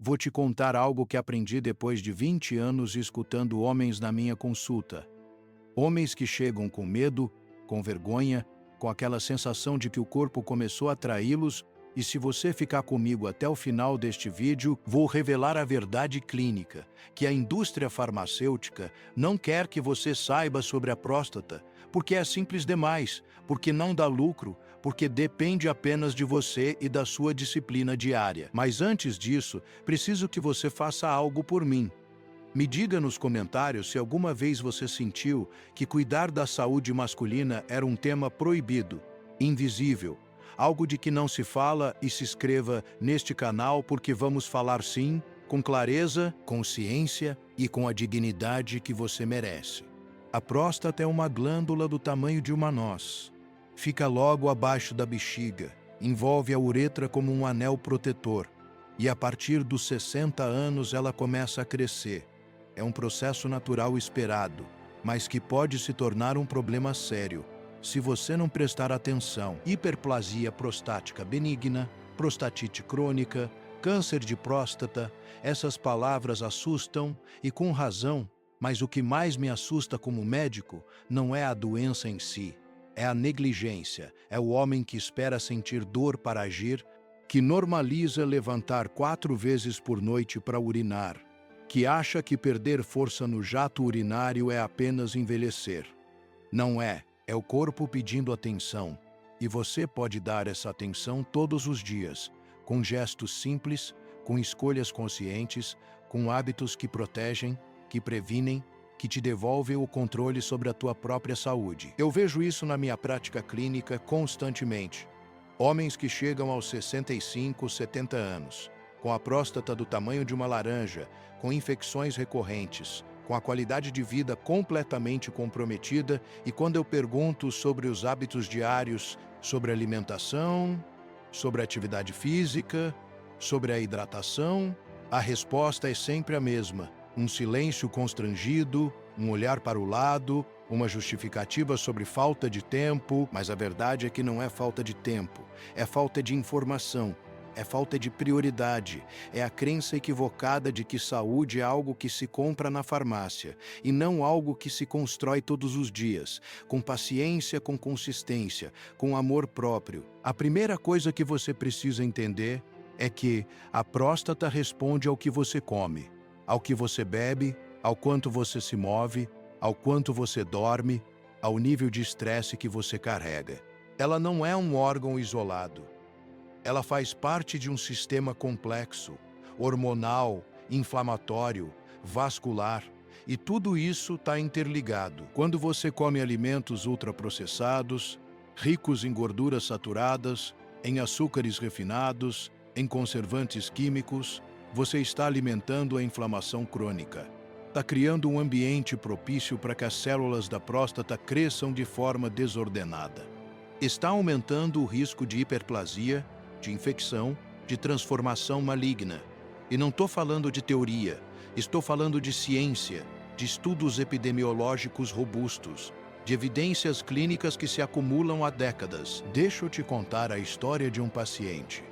Vou te contar algo que aprendi depois de 20 anos escutando homens na minha consulta. Homens que chegam com medo, com vergonha, com aquela sensação de que o corpo começou a traí-los, e se você ficar comigo até o final deste vídeo, vou revelar a verdade clínica, que a indústria farmacêutica não quer que você saiba sobre a próstata, porque é simples demais, porque não dá lucro, porque depende apenas de você e da sua disciplina diária. Mas antes disso, preciso que você faça algo por mim. Me diga nos comentários se alguma vez você sentiu que cuidar da saúde masculina era um tema proibido, invisível, algo de que não se fala, e se inscreva neste canal porque vamos falar sim, com clareza, consciência e com a dignidade que você merece. A próstata é uma glândula do tamanho de uma noz. Fica logo abaixo da bexiga, envolve a uretra como um anel protetor, e a partir dos 60 anos ela começa a crescer. É um processo natural esperado, mas que pode se tornar um problema sério se você não prestar atenção. Hiperplasia prostática benigna, prostatite crônica, câncer de próstata, essas palavras assustam, e com razão, mas o que mais me assusta como médico não é a doença em si, é a negligência, é o homem que espera sentir dor para agir, que normaliza levantar 4 vezes por noite para urinar, que acha que perder força no jato urinário é apenas envelhecer. Não é, é o corpo pedindo atenção, e você pode dar essa atenção todos os dias, com gestos simples, com escolhas conscientes, com hábitos que protegem, que previnem, que te devolvem o controle sobre a tua própria saúde. Eu vejo isso na minha prática clínica constantemente. Homens que chegam aos 65, 70 anos, com a próstata do tamanho de uma laranja, com infecções recorrentes, com a qualidade de vida completamente comprometida, e quando eu pergunto sobre os hábitos diários, sobre alimentação, sobre atividade física, sobre a hidratação, a resposta é sempre a mesma: um silêncio constrangido, um olhar para o lado, uma justificativa sobre falta de tempo, mas a verdade é que não é falta de tempo, é falta de informação, é falta de prioridade, é a crença equivocada de que saúde é algo que se compra na farmácia e não algo que se constrói todos os dias, com paciência, com consistência, com amor próprio. A primeira coisa que você precisa entender é que a próstata responde ao que você come, ao que você bebe, ao quanto você se move, ao quanto você dorme, ao nível de estresse que você carrega. Ela não é um órgão isolado. Ela faz parte de um sistema complexo, hormonal, inflamatório, vascular, e tudo isso está interligado. Quando você come alimentos ultraprocessados, ricos em gorduras saturadas, em açúcares refinados, em conservantes químicos, você está alimentando a inflamação crônica. Está criando um ambiente propício para que as células da próstata cresçam de forma desordenada. Está aumentando o risco de hiperplasia, de infecção, de transformação maligna. E não estou falando de teoria, estou falando de ciência, de estudos epidemiológicos robustos, de evidências clínicas que se acumulam há décadas. Deixa eu te contar a história de um paciente.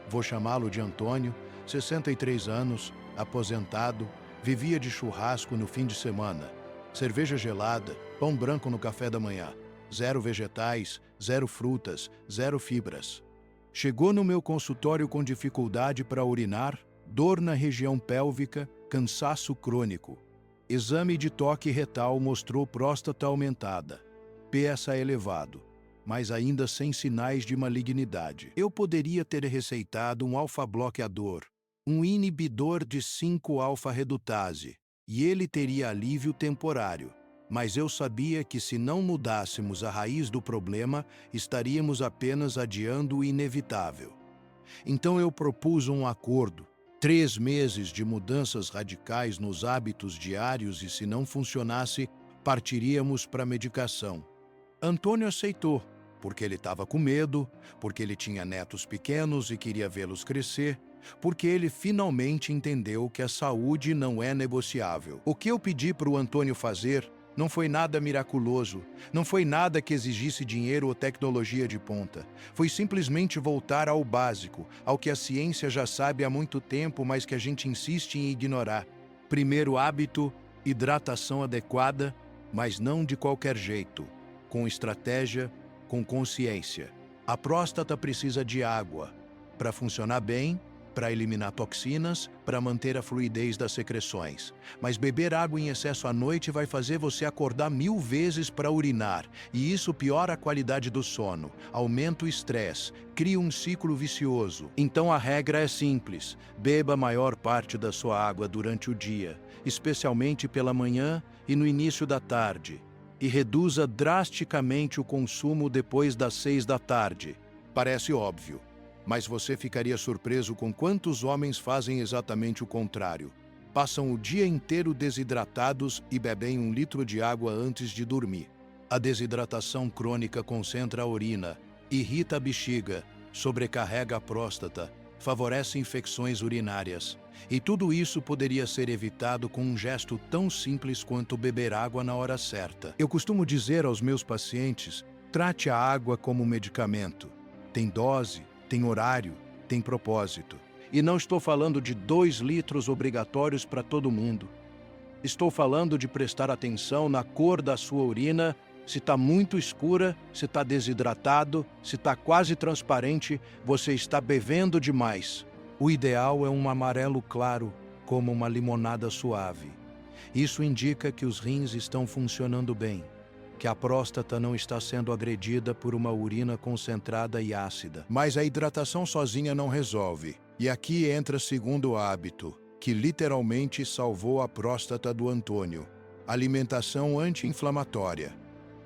Vou chamá-lo de Antônio, 63 anos, aposentado, vivia de churrasco no fim de semana, cerveja gelada, pão branco no café da manhã, 0 vegetais, 0 frutas, 0 fibras. Chegou no meu consultório com dificuldade para urinar, dor na região pélvica, cansaço crônico. Exame de toque retal mostrou próstata aumentada, PSA elevado, mas ainda sem sinais de malignidade. Eu poderia ter receitado um alfa-bloqueador, um inibidor de 5-alfa-redutase, e ele teria alívio temporário. Mas eu sabia que se não mudássemos a raiz do problema, estaríamos apenas adiando o inevitável. Então eu propus um acordo, 3 meses de mudanças radicais nos hábitos diários, e se não funcionasse, partiríamos para a medicação. Antônio aceitou, porque ele estava com medo, porque ele tinha netos pequenos e queria vê-los crescer, porque ele finalmente entendeu que a saúde não é negociável. O que eu pedi para o Antônio fazer Não foi nada miraculoso, não foi nada que exigisse dinheiro ou tecnologia de ponta. Foi simplesmente voltar ao básico, ao que a ciência já sabe há muito tempo, mas que a gente insiste em ignorar. Primeiro hábito, hidratação adequada, mas não de qualquer jeito, com estratégia, com consciência. A próstata precisa de água para funcionar bem, para eliminar toxinas, para manter a fluidez das secreções. Mas beber água em excesso à noite vai fazer você acordar 1000 vezes para urinar, e isso piora a qualidade do sono, aumenta o estresse, cria um ciclo vicioso. Então a regra é simples: beba a maior parte da sua água durante o dia, especialmente pela manhã e no início da tarde, e reduza drasticamente o consumo depois das 6 da tarde. Parece óbvio, mas você ficaria surpreso com quantos homens fazem exatamente o contrário. Passam o dia inteiro desidratados e bebem 1 litro de água antes de dormir. A desidratação crônica concentra a urina, irrita a bexiga, sobrecarrega a próstata, favorece infecções urinárias. E tudo isso poderia ser evitado com um gesto tão simples quanto beber água na hora certa. Eu costumo dizer aos meus pacientes: trate a água como um medicamento. Tem dose, tem horário, tem propósito. E não estou falando de 2 litros obrigatórios para todo mundo. Estou falando de prestar atenção na cor da sua urina, se está muito escura, se está desidratado, se está quase transparente, você está bebendo demais. O ideal é um amarelo claro, como uma limonada suave. Isso indica que os rins estão funcionando bem, que a próstata não está sendo agredida por uma urina concentrada e ácida. Mas a hidratação sozinha não resolve. E aqui entra o segundo hábito, que literalmente salvou a próstata do Antônio: alimentação anti-inflamatória.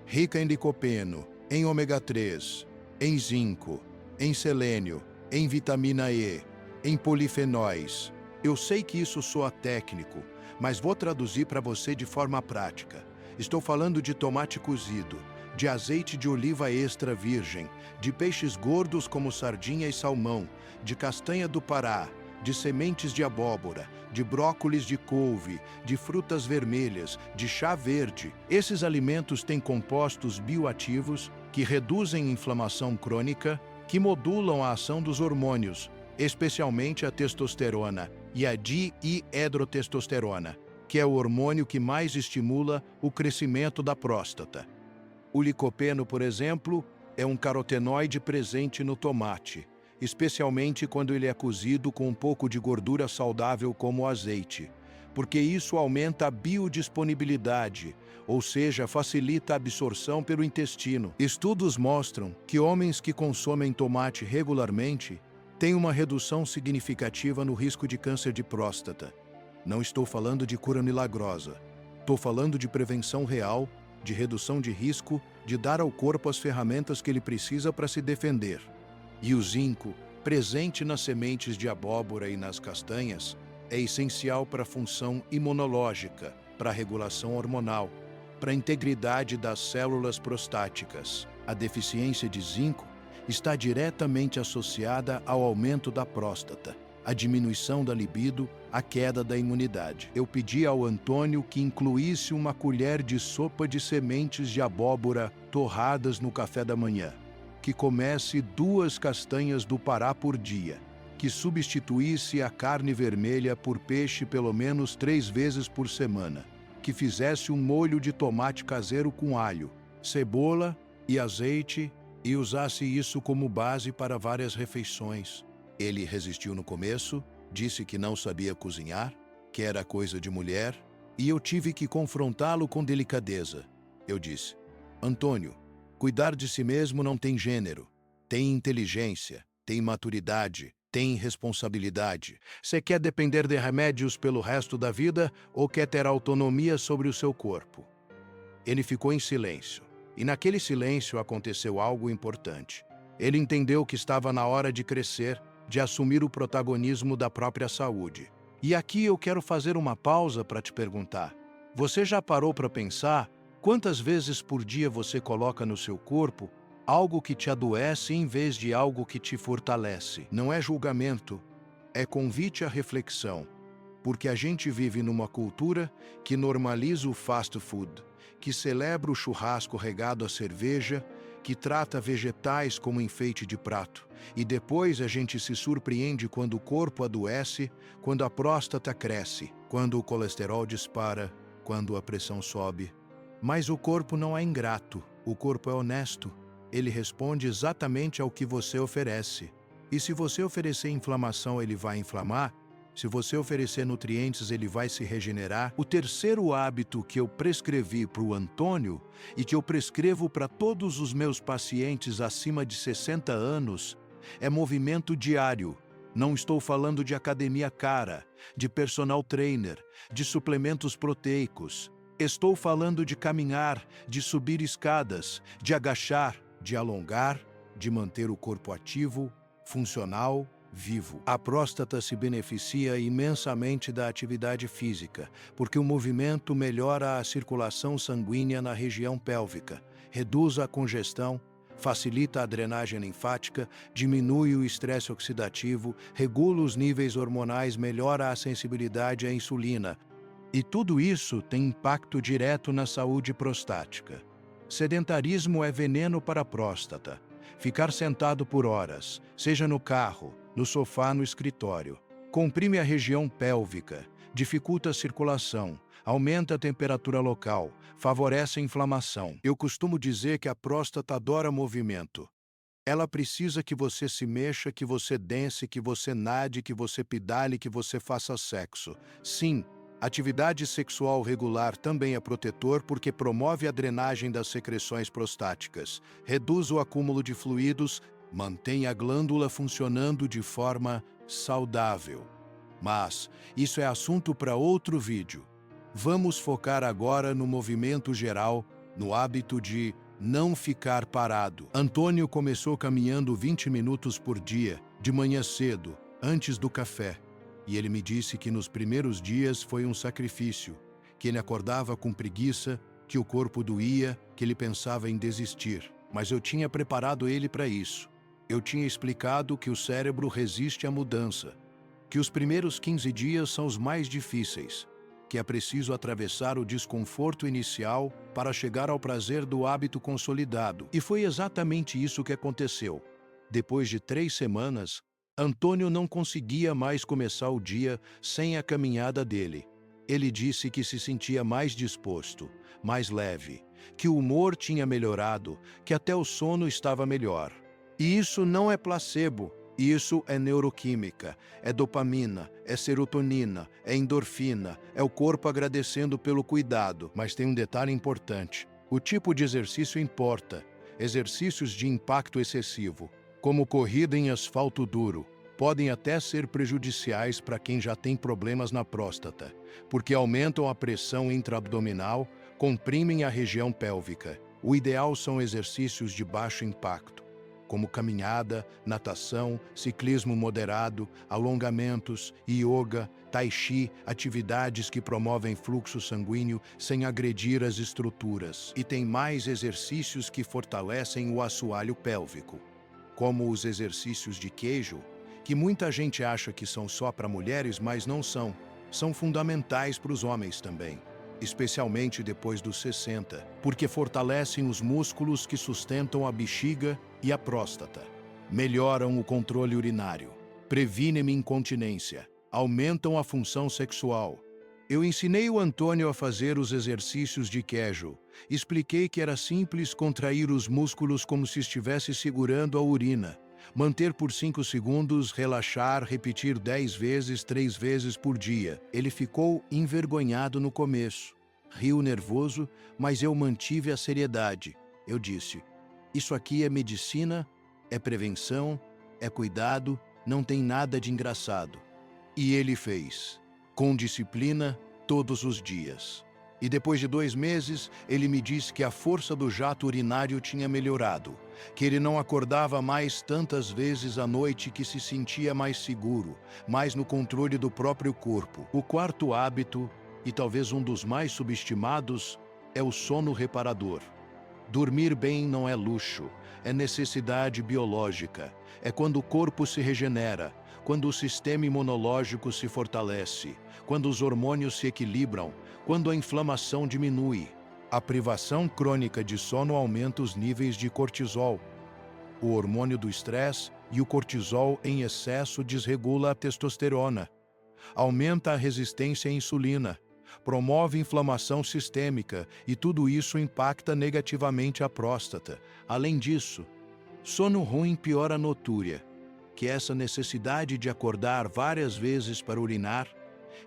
Rica em licopeno, em ômega 3, em zinco, em selênio, em vitamina E, em polifenóis. Eu sei que isso soa técnico, mas vou traduzir para você de forma prática. Estou falando de tomate cozido, de azeite de oliva extra virgem, de peixes gordos como sardinha e salmão, de castanha do Pará, de sementes de abóbora, de brócolis de couve, de frutas vermelhas, de chá verde. Esses alimentos têm compostos bioativos que reduzem inflamação crônica, que modulam a ação dos hormônios, especialmente a testosterona e a dihidrotestosterona, que é o hormônio que mais estimula o crescimento da próstata. O licopeno, por exemplo, é um carotenoide presente no tomate, especialmente quando ele é cozido com um pouco de gordura saudável como o azeite, porque isso aumenta a biodisponibilidade, ou seja, facilita a absorção pelo intestino. Estudos mostram que homens que consomem tomate regularmente têm uma redução significativa no risco de câncer de próstata. Não estou falando de cura milagrosa. Estou falando de prevenção real, de redução de risco, de dar ao corpo as ferramentas que ele precisa para se defender. E o zinco, presente nas sementes de abóbora e nas castanhas, é essencial para a função imunológica, para a regulação hormonal, para a integridade das células prostáticas. A deficiência de zinco está diretamente associada ao aumento da próstata, à diminuição da libido, à queda da imunidade. Eu pedi ao Antônio que incluísse uma colher de sopa de sementes de abóbora torradas no café da manhã, que comesse 2 castanhas do Pará por dia, que substituísse a carne vermelha por peixe pelo menos 3 vezes por semana, que fizesse um molho de tomate caseiro com alho, cebola e azeite e usasse isso como base para várias refeições. Ele resistiu no começo, disse que não sabia cozinhar, que era coisa de mulher, e eu tive que confrontá-lo com delicadeza. Eu disse: Antônio, cuidar de si mesmo não tem gênero, tem inteligência, tem maturidade, tem responsabilidade. Você quer depender de remédios pelo resto da vida ou quer ter autonomia sobre o seu corpo? Ele ficou em silêncio, e naquele silêncio aconteceu algo importante. Ele entendeu que estava na hora de crescer, de assumir o protagonismo da própria saúde. E aqui eu quero fazer uma pausa para te perguntar: você já parou para pensar quantas vezes por dia você coloca no seu corpo algo que te adoece em vez de algo que te fortalece? Não é julgamento, é convite à reflexão. Porque a gente vive numa cultura que normaliza o fast food, que celebra o churrasco regado a cerveja, que trata vegetais como enfeite de prato. E depois a gente se surpreende quando o corpo adoece, quando a próstata cresce, quando o colesterol dispara, quando a pressão sobe. Mas o corpo não é ingrato, o corpo é honesto. Ele responde exatamente ao que você oferece. E se você oferecer inflamação, ele vai inflamar. Se você oferecer nutrientes, ele vai se regenerar. O terceiro hábito que eu prescrevi para o Antônio e que eu prescrevo para todos os meus pacientes acima de 60 anos é movimento diário. Não estou falando de academia cara, de personal trainer, de suplementos proteicos. Estou falando de caminhar, de subir escadas, de agachar, de alongar, de manter o corpo ativo, funcional, vivo. A próstata se beneficia imensamente da atividade física, porque o movimento melhora a circulação sanguínea na região pélvica, reduz a congestão, facilita a drenagem linfática, diminui o estresse oxidativo, regula os níveis hormonais, melhora a sensibilidade à insulina. E tudo isso tem impacto direto na saúde prostática. Sedentarismo é veneno para a próstata. Ficar sentado por horas, seja no carro, no sofá, no escritório, comprime a região pélvica, dificulta a circulação, aumenta a temperatura local, favorece a inflamação. Eu costumo dizer que a próstata adora movimento. Ela precisa que você se mexa, que você dance, que você nade, que você pedale, que você faça sexo. Sim, atividade sexual regular também é protetor porque promove a drenagem das secreções prostáticas, reduz o acúmulo de fluidos, mantém a glândula funcionando de forma saudável. Mas isso é assunto para outro vídeo. Vamos focar agora no movimento geral, no hábito de não ficar parado. Antônio começou caminhando 20 minutos por dia, de manhã cedo, antes do café. E ele me disse que nos primeiros dias foi um sacrifício, que ele acordava com preguiça, que o corpo doía, que ele pensava em desistir. Mas eu tinha preparado ele para isso. Eu tinha explicado que o cérebro resiste à mudança, que os primeiros 15 dias são os mais difíceis, que é preciso atravessar o desconforto inicial para chegar ao prazer do hábito consolidado. E foi exatamente isso que aconteceu. Depois de 3 semanas, Antônio não conseguia mais começar o dia sem a caminhada dele. Ele disse que se sentia mais disposto, mais leve, que o humor tinha melhorado, que até o sono estava melhor. E isso não é placebo, isso é neuroquímica, é dopamina, é serotonina, é endorfina, é o corpo agradecendo pelo cuidado. Mas tem um detalhe importante: o tipo de exercício importa. Exercícios de impacto excessivo, como corrida em asfalto duro, podem até ser prejudiciais para quem já tem problemas na próstata, porque aumentam a pressão intraabdominal, comprimem a região pélvica. O ideal são exercícios de baixo impacto, como caminhada, natação, ciclismo moderado, alongamentos, yoga, tai chi, atividades que promovem fluxo sanguíneo sem agredir as estruturas. E tem mais exercícios que fortalecem o assoalho pélvico, como os exercícios de queijo, que muita gente acha que são só para mulheres, mas não são. São fundamentais para os homens também, especialmente depois dos 60, porque fortalecem os músculos que sustentam a bexiga e a próstata, melhoram o controle urinário, previnem incontinência, aumentam a função sexual. Eu ensinei o Antônio a fazer os exercícios de Kegel. Expliquei que era simples contrair os músculos como se estivesse segurando a urina, manter por 5 segundos, relaxar, repetir 10 vezes, 3 vezes por dia. Ele ficou envergonhado no começo, riu nervoso, mas eu mantive a seriedade. Eu disse: isso aqui é medicina, é prevenção, é cuidado, não tem nada de engraçado. E ele fez, com disciplina, todos os dias. E depois de 2 meses, ele me disse que a força do jato urinário tinha melhorado, que ele não acordava mais tantas vezes à noite, que se sentia mais seguro, mais no controle do próprio corpo. O quarto hábito, e talvez um dos mais subestimados, é o sono reparador. Dormir bem não é luxo, é necessidade biológica. É quando o corpo se regenera, quando o sistema imunológico se fortalece, quando os hormônios se equilibram, quando a inflamação diminui. A privação crônica de sono aumenta os níveis de cortisol, o hormônio do estresse, e o cortisol em excesso desregula a testosterona, aumenta a resistência à insulina, promove inflamação sistêmica e tudo isso impacta negativamente a próstata. Além disso, sono ruim piora a notúria, que é essa necessidade de acordar várias vezes para urinar,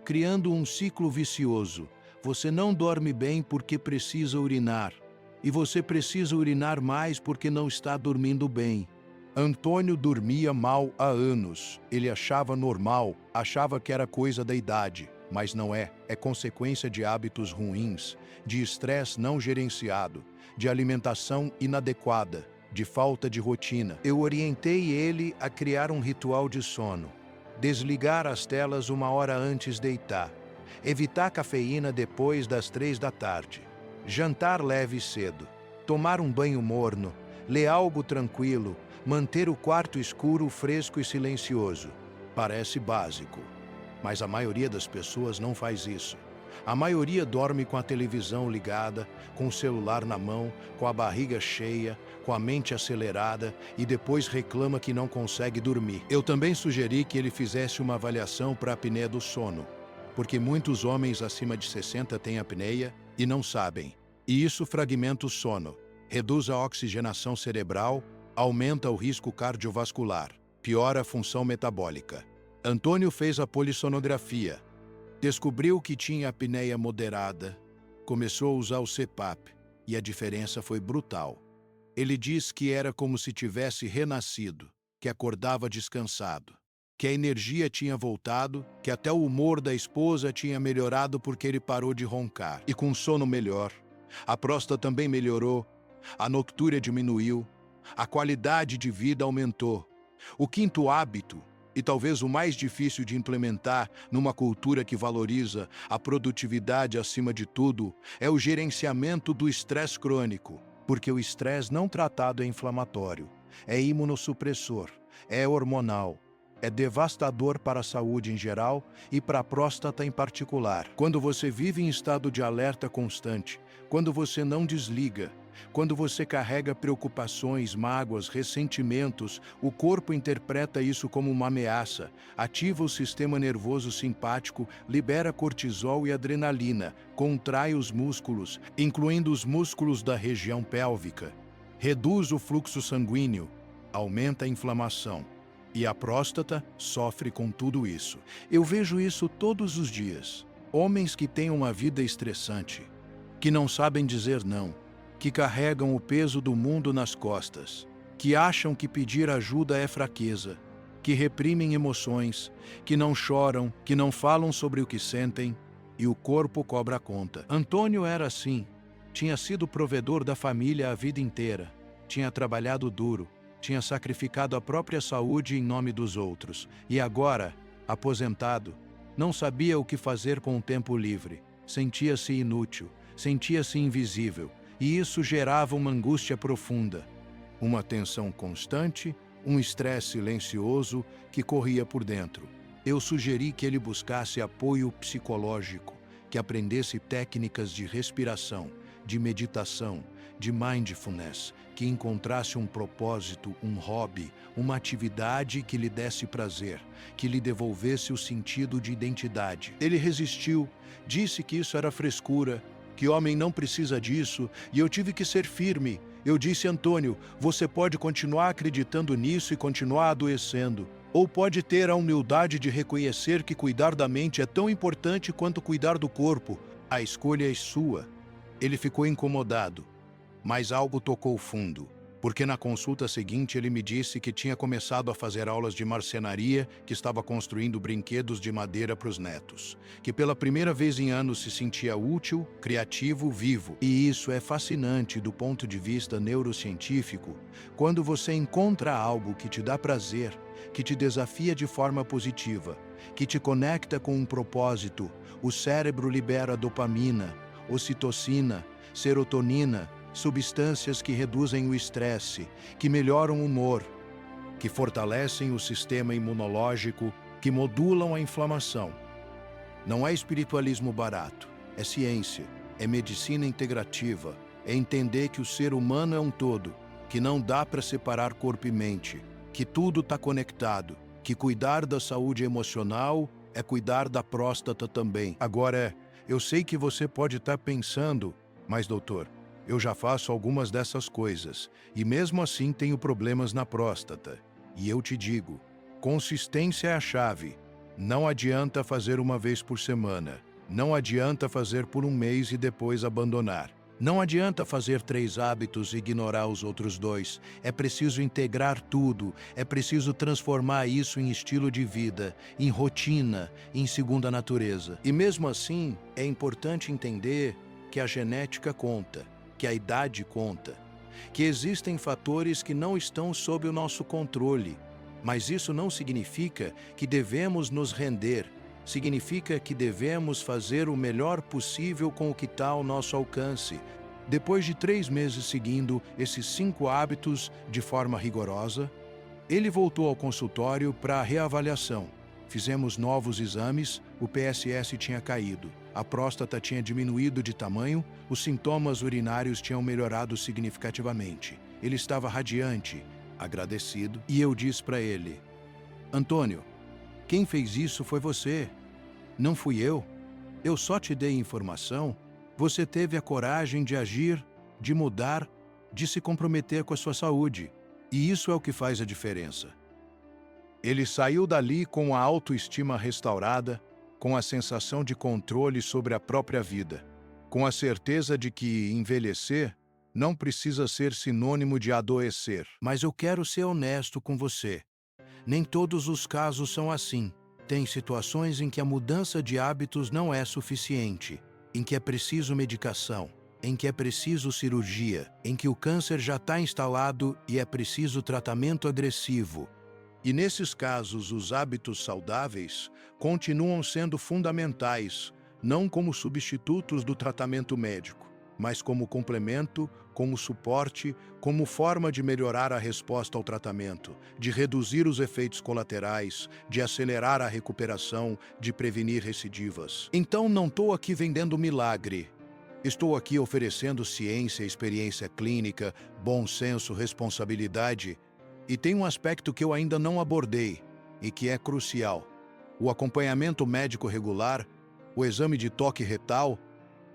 criando um ciclo vicioso. Você não dorme bem porque precisa urinar, e você precisa urinar mais porque não está dormindo bem. Antônio dormia mal há anos. Ele achava normal, achava que era coisa da idade, mas não é. É consequência de hábitos ruins, de estresse não gerenciado, de alimentação inadequada, de falta de rotina. Eu orientei ele a criar um ritual de sono, desligar as telas 1 hora antes de deitar, evitar cafeína depois das 3 da tarde, jantar leve cedo, tomar um banho morno, ler algo tranquilo, manter o quarto escuro, fresco e silencioso. Parece básico, mas a maioria das pessoas não faz isso. A maioria dorme com a televisão ligada, com o celular na mão, com a barriga cheia, com a mente acelerada e depois reclama que não consegue dormir. Eu também sugeri que ele fizesse uma avaliação para a apneia do sono, porque muitos homens acima de 60 têm apneia e não sabem. E isso fragmenta o sono, reduz a oxigenação cerebral, aumenta o risco cardiovascular, piora a função metabólica. Antônio fez a polissonografia, descobriu que tinha apneia moderada, começou a usar o CPAP e a diferença foi brutal. Ele diz que era como se tivesse renascido, que acordava descansado, que a energia tinha voltado, que até o humor da esposa tinha melhorado porque ele parou de roncar. E com sono melhor, a próstata também melhorou, a noctúria diminuiu, a qualidade de vida aumentou. O quinto hábito, e talvez o mais difícil de implementar numa cultura que valoriza a produtividade acima de tudo, é o gerenciamento do estresse crônico, porque o estresse não tratado é inflamatório, é imunossupressor, é hormonal, é devastador para a saúde em geral e para a próstata em particular. Quando você vive em estado de alerta constante, quando você não desliga, quando você carrega preocupações, mágoas, ressentimentos, o corpo interpreta isso como uma ameaça, ativa o sistema nervoso simpático, libera cortisol e adrenalina, contrai os músculos, incluindo os músculos da região pélvica, reduz o fluxo sanguíneo, aumenta a inflamação. E a próstata sofre com tudo isso. Eu vejo isso todos os dias. Homens que têm uma vida estressante, que não sabem dizer não, que carregam o peso do mundo nas costas, que acham que pedir ajuda é fraqueza, que reprimem emoções, que não choram, que não falam sobre o que sentem, e o corpo cobra a conta. Antônio era assim, tinha sido provedor da família a vida inteira, tinha trabalhado duro, tinha sacrificado a própria saúde em nome dos outros, e agora, aposentado, não sabia o que fazer com o tempo livre, sentia-se inútil, sentia-se invisível, e isso gerava uma angústia profunda, uma tensão constante, um estresse silencioso que corria por dentro. Eu sugeri que ele buscasse apoio psicológico, que aprendesse técnicas de respiração, de meditação, de mindfulness, que encontrasse um propósito, um hobby, uma atividade que lhe desse prazer, que lhe devolvesse o sentido de identidade. Ele resistiu, disse que isso era frescura, que homem não precisa disso, e eu tive que ser firme. Eu disse: Antônio, você pode continuar acreditando nisso e continuar adoecendo, ou pode ter a humildade de reconhecer que cuidar da mente é tão importante quanto cuidar do corpo. A escolha é sua. Ele ficou incomodado, mas algo tocou fundo, porque na consulta seguinte ele me disse que tinha começado a fazer aulas de marcenaria, que estava construindo brinquedos de madeira para os netos, que pela primeira vez em anos se sentia útil, criativo, vivo. E isso é fascinante do ponto de vista neurocientífico, quando você encontra algo que te dá prazer, que te desafia de forma positiva, que te conecta com um propósito. O cérebro libera dopamina, ocitocina, serotonina, substâncias que reduzem o estresse, que melhoram o humor, que fortalecem o sistema imunológico que modulam a inflamação. Não é espiritualismo barato, é ciência, é medicina integrativa, é entender que o ser humano é um todo, que não dá para separar corpo e mente, que tudo está conectado, que cuidar da saúde emocional é cuidar da próstata também. Agora, eu sei que você pode estar pensando, mas doutor, eu já faço algumas dessas coisas e mesmo assim tenho problemas na próstata. E eu te digo, consistência é a chave. Não adianta fazer uma vez por semana. Não adianta fazer por um mês e depois abandonar. Não adianta fazer 3 hábitos e ignorar os outros 2. É preciso integrar tudo. É preciso transformar isso em estilo de vida, em rotina, em segunda natureza. E mesmo assim, é importante entender que a genética conta, que a idade conta, que existem fatores que não estão sob o nosso controle. Mas isso não significa que devemos nos render. Significa que devemos fazer o melhor possível com o que está ao nosso alcance. Depois de 3 meses seguindo esses 5 hábitos de forma rigorosa, ele voltou ao consultório para reavaliação. Fizemos novos exames, o PSS tinha caído, a próstata tinha diminuído de tamanho, os sintomas urinários tinham melhorado significativamente. Ele estava radiante, agradecido, e eu disse para ele: Antônio, quem fez isso foi você, não fui eu. Eu só te dei informação. Você teve a coragem de agir, de mudar, de se comprometer com a sua saúde. E isso é o que faz a diferença. Ele saiu dali com a autoestima restaurada, com a sensação de controle sobre a própria vida, com a certeza de que envelhecer não precisa ser sinônimo de adoecer. Mas eu quero ser honesto com você. Nem todos os casos são assim. Tem situações em que a mudança de hábitos não é suficiente, em que é preciso medicação, em que é preciso cirurgia, em que o câncer já está instalado e é preciso tratamento agressivo. E nesses casos, os hábitos saudáveis continuam sendo fundamentais, não como substitutos do tratamento médico, mas como complemento, como suporte, como forma de melhorar a resposta ao tratamento, de reduzir os efeitos colaterais, de acelerar a recuperação, de prevenir recidivas. Então não estou aqui vendendo milagre. Estou aqui oferecendo ciência, experiência clínica, bom senso, responsabilidade. E tem um aspecto que eu ainda não abordei e que é crucial: o acompanhamento médico regular, o exame de toque retal,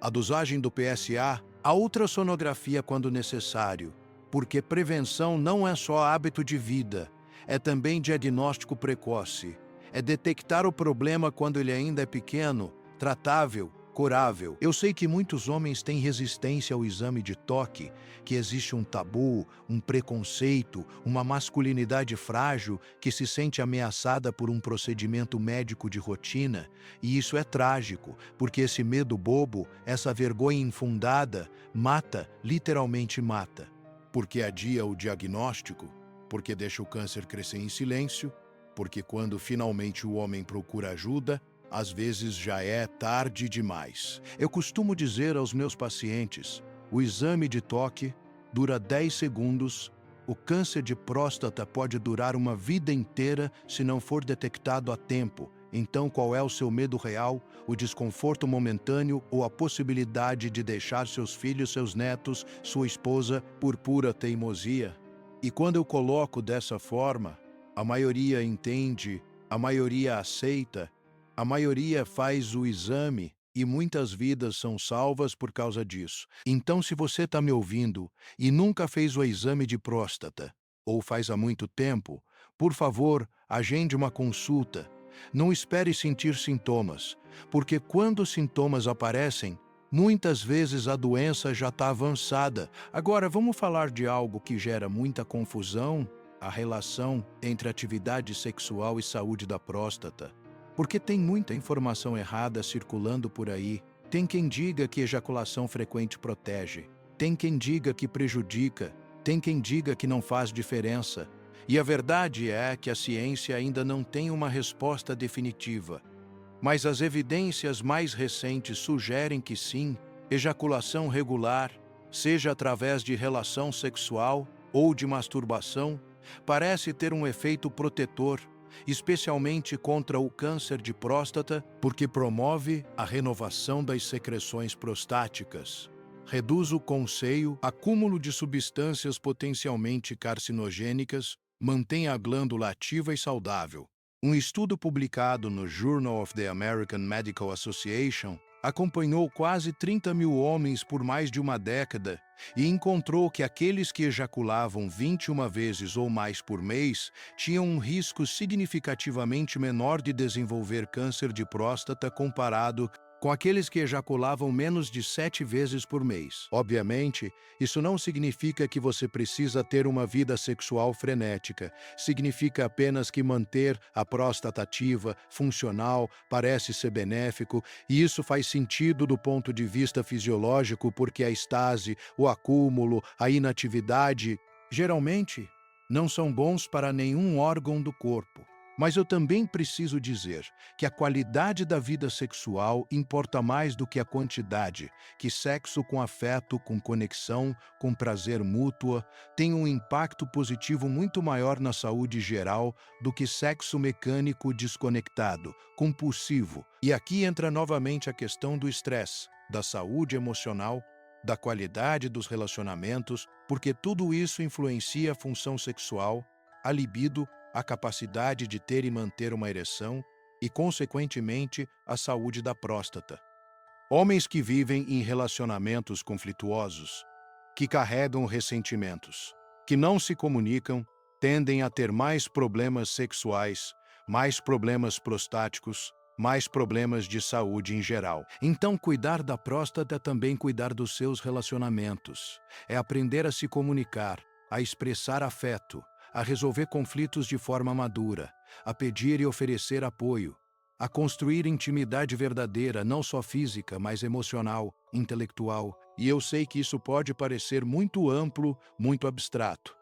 a dosagem do PSA, a ultrassonografia quando necessário, porque prevenção não é só hábito de vida, é também diagnóstico precoce, é detectar o problema quando ele ainda é pequeno, tratável, curável. Eu sei que muitos homens têm resistência ao exame de toque, que existe um tabu, um preconceito, uma masculinidade frágil que se sente ameaçada por um procedimento médico de rotina, e isso é trágico, porque esse medo bobo, essa vergonha infundada, mata, literalmente mata. Porque adia o diagnóstico, porque deixa o câncer crescer em silêncio, porque quando finalmente o homem procura ajuda, às vezes já é tarde demais. Eu costumo dizer aos meus pacientes: o exame de toque dura 10 segundos, o câncer de próstata pode durar uma vida inteira se não for detectado a tempo. Então, qual é o seu medo real, o desconforto momentâneo ou a possibilidade de deixar seus filhos, seus netos, sua esposa por pura teimosia? E quando eu coloco dessa forma, a maioria entende, a maioria aceita, a maioria faz o exame e muitas vidas são salvas por causa disso. Então, se você está me ouvindo e nunca fez o exame de próstata, ou faz há muito tempo, por favor, agende uma consulta. Não espere sentir sintomas, porque quando os sintomas aparecem, muitas vezes a doença já está avançada. Agora, vamos falar de algo que gera muita confusão: a relação entre atividade sexual e saúde da próstata. Porque tem muita informação errada circulando por aí. Tem quem diga que ejaculação frequente protege. Tem quem diga que prejudica. Tem quem diga que não faz diferença. E a verdade é que a ciência ainda não tem uma resposta definitiva. Mas as evidências mais recentes sugerem que sim, ejaculação regular, seja através de relação sexual ou de masturbação, parece ter um efeito protetor, especialmente contra o câncer de próstata, porque promove a renovação das secreções prostáticas. Reduz o conceio, acúmulo de substâncias potencialmente carcinogênicas, mantém a glândula ativa e saudável. Um estudo publicado no Journal of the American Medical Association acompanhou quase 30 mil homens por mais de uma década e encontrou que aqueles que ejaculavam 21 vezes ou mais por mês tinham um risco significativamente menor de desenvolver câncer de próstata comparado com aqueles que ejaculavam menos de 7 vezes por mês. Obviamente, isso não significa que você precisa ter uma vida sexual frenética. Significa apenas que manter a próstata ativa, funcional, parece ser benéfico, e isso faz sentido do ponto de vista fisiológico porque a estase, o acúmulo, a inatividade, geralmente, não são bons para nenhum órgão do corpo. Mas eu também preciso dizer que a qualidade da vida sexual importa mais do que a quantidade, que sexo com afeto, com conexão, com prazer mútuo, tem um impacto positivo muito maior na saúde geral do que sexo mecânico desconectado, compulsivo. E aqui entra novamente a questão do estresse, da saúde emocional, da qualidade dos relacionamentos, porque tudo isso influencia a função sexual, a libido, a capacidade de ter e manter uma ereção e, consequentemente, a saúde da próstata. Homens que vivem em relacionamentos conflituosos, que carregam ressentimentos, que não se comunicam, tendem a ter mais problemas sexuais, mais problemas prostáticos, mais problemas de saúde em geral. Então, cuidar da próstata é também cuidar dos seus relacionamentos. É aprender a se comunicar, a expressar afeto, a resolver conflitos de forma madura, a pedir e oferecer apoio, a construir intimidade verdadeira, não só física, mas emocional, intelectual. E eu sei que isso pode parecer muito amplo, muito abstrato,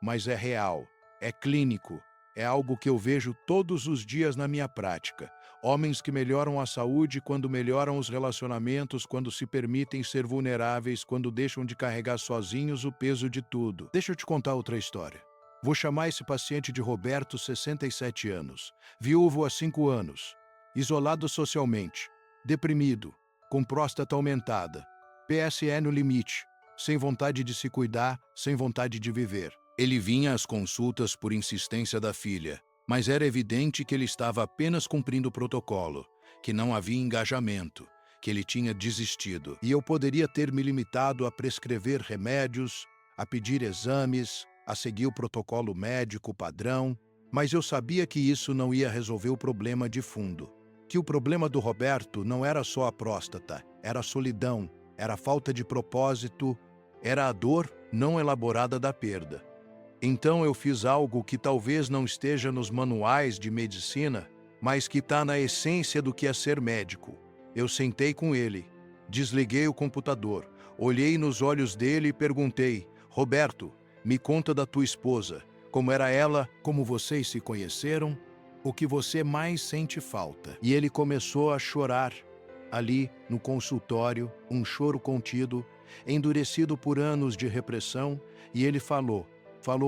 mas é real, é clínico, é algo que eu vejo todos os dias na minha prática. Homens que melhoram a saúde quando melhoram os relacionamentos, quando se permitem ser vulneráveis, quando deixam de carregar sozinhos o peso de tudo. Deixa eu te contar outra história. Vou chamar esse paciente de Roberto, 67 anos, viúvo há 5 anos, isolado socialmente, deprimido, com próstata aumentada, PSE no limite, sem vontade de se cuidar, sem vontade de viver. Ele vinha às consultas por insistência da filha, mas era evidente que ele estava apenas cumprindo o protocolo, que não havia engajamento, que ele tinha desistido. E eu poderia ter me limitado a prescrever remédios, a pedir exames, a seguir o protocolo médico padrão, mas eu sabia que isso não ia resolver o problema de fundo. Que o problema do Roberto não era só a próstata, era a solidão, era a falta de propósito, era a dor não elaborada da perda. Então eu fiz algo que talvez não esteja nos manuais de medicina, mas que está na essência do que é ser médico. Eu sentei com ele, desliguei o computador, olhei nos olhos dele e perguntei: Roberto, me conta da tua esposa, como era ela, como vocês se conheceram, o que você mais sente falta. E ele começou a chorar, ali no consultório, um choro contido, endurecido por anos de repressão, e ele falou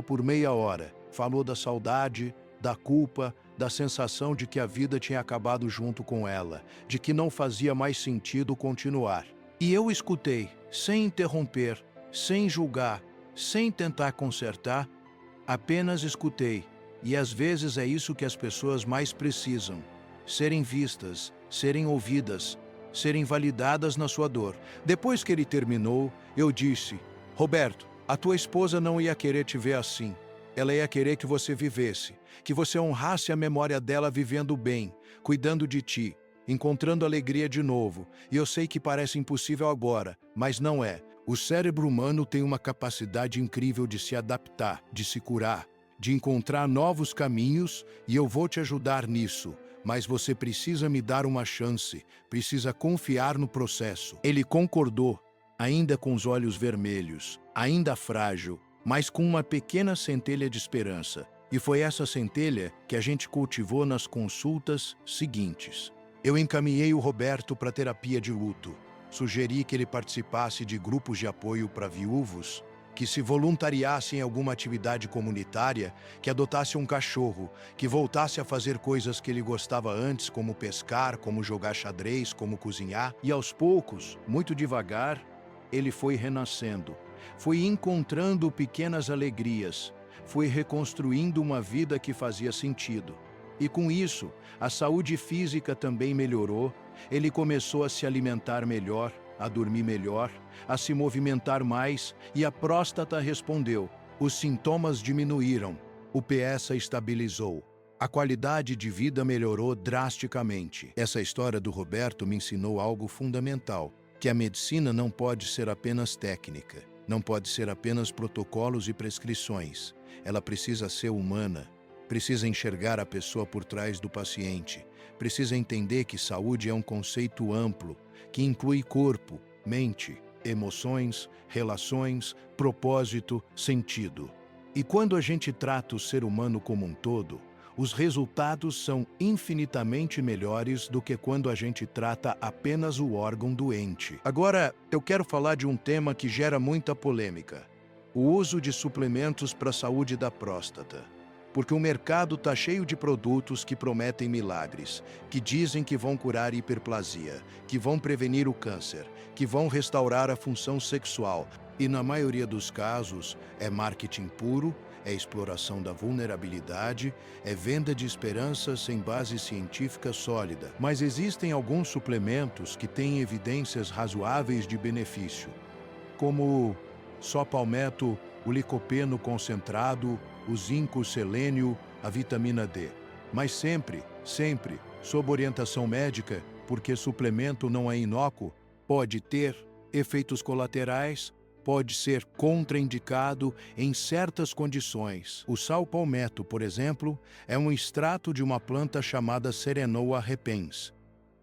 por meia hora, falou da saudade, da culpa, da sensação de que a vida tinha acabado junto com ela, de que não fazia mais sentido continuar. E eu escutei, sem interromper, sem julgar, sem tentar consertar, apenas escutei. E às vezes é isso que as pessoas mais precisam: serem vistas, serem ouvidas, serem validadas na sua dor. Depois que ele terminou, eu disse: Roberto, a tua esposa não ia querer te ver assim. Ela ia querer que você vivesse, que você honrasse a memória dela vivendo bem, cuidando de ti, encontrando alegria de novo. E eu sei que parece impossível agora, mas não é. O cérebro humano tem uma capacidade incrível de se adaptar, de se curar, de encontrar novos caminhos, e eu vou te ajudar nisso. Mas você precisa me dar uma chance, precisa confiar no processo. Ele concordou, ainda com os olhos vermelhos, ainda frágil, mas com uma pequena centelha de esperança. E foi essa centelha que a gente cultivou nas consultas seguintes. Eu encaminhei o Roberto para terapia de luto. Sugeri que ele participasse de grupos de apoio para viúvos, que se voluntariasse em alguma atividade comunitária, que adotasse um cachorro, que voltasse a fazer coisas que ele gostava antes, como pescar, como jogar xadrez, como cozinhar. E aos poucos, muito devagar, ele foi renascendo, foi encontrando pequenas alegrias, foi reconstruindo uma vida que fazia sentido. E com isso, a saúde física também melhorou, ele começou a se alimentar melhor, a dormir melhor, a se movimentar mais, e a próstata respondeu. Os sintomas diminuíram, o PSA estabilizou. A qualidade de vida melhorou drasticamente. Essa história do Roberto me ensinou algo fundamental, que a medicina não pode ser apenas técnica, não pode ser apenas protocolos e prescrições. Ela precisa ser humana, precisa enxergar a pessoa por trás do paciente, precisa entender que saúde é um conceito amplo, que inclui corpo, mente, emoções, relações, propósito, sentido. E quando a gente trata o ser humano como um todo, os resultados são infinitamente melhores do que quando a gente trata apenas o órgão doente. Agora, eu quero falar de um tema que gera muita polêmica: o uso de suplementos para a saúde da próstata. Porque o mercado está cheio de produtos que prometem milagres, que dizem que vão curar hiperplasia, que vão prevenir o câncer, que vão restaurar a função sexual. E na maioria dos casos, é marketing puro, é exploração da vulnerabilidade, é venda de esperança sem base científica sólida. Mas existem alguns suplementos que têm evidências razoáveis de benefício, como só palmeto, o licopeno concentrado, o zinco, o selênio, a vitamina D. Mas sempre, sob orientação médica, porque suplemento não é inócuo, pode ter efeitos colaterais, pode ser contraindicado em certas condições. O sal palmetto, por exemplo, é um extrato de uma planta chamada Serenoa repens.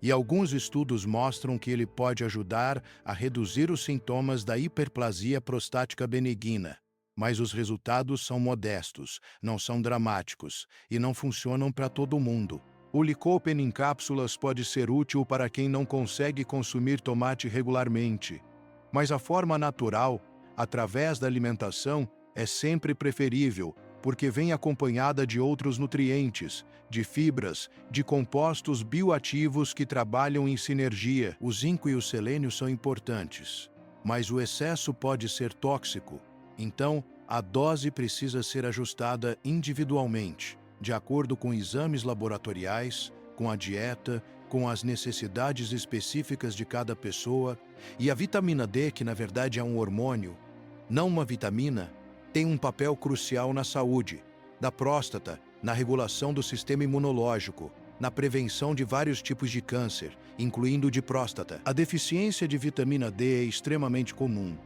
E alguns estudos mostram que ele pode ajudar a reduzir os sintomas da hiperplasia prostática benigna. Mas os resultados são modestos, não são dramáticos e não funcionam para todo mundo. O licopeno em cápsulas pode ser útil para quem não consegue consumir tomate regularmente, mas a forma natural, através da alimentação, é sempre preferível, porque vem acompanhada de outros nutrientes, de fibras, de compostos bioativos que trabalham em sinergia. O zinco e o selênio são importantes, mas o excesso pode ser tóxico. Então, a dose precisa ser ajustada individualmente, de acordo com exames laboratoriais, com a dieta, com as necessidades específicas de cada pessoa. E a vitamina D, que na verdade é um hormônio, não uma vitamina, tem um papel crucial na saúde da próstata, na regulação do sistema imunológico, na prevenção de vários tipos de câncer, incluindo o de próstata. A deficiência de vitamina D é extremamente comum,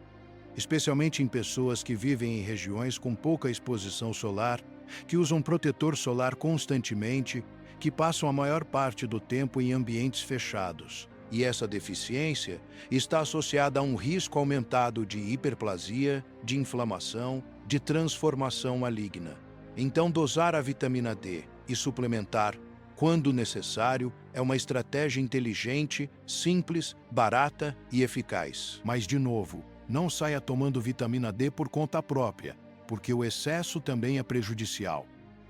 especialmente em pessoas que vivem em regiões com pouca exposição solar, que usam protetor solar constantemente, que passam a maior parte do tempo em ambientes fechados. E essa deficiência está associada a um risco aumentado de hiperplasia, de inflamação, de transformação maligna. Então, dosar a vitamina D e suplementar, quando necessário, é uma estratégia inteligente, simples, barata e eficaz. Mas, de novo, não saia tomando vitamina D por conta própria, porque o excesso também é prejudicial.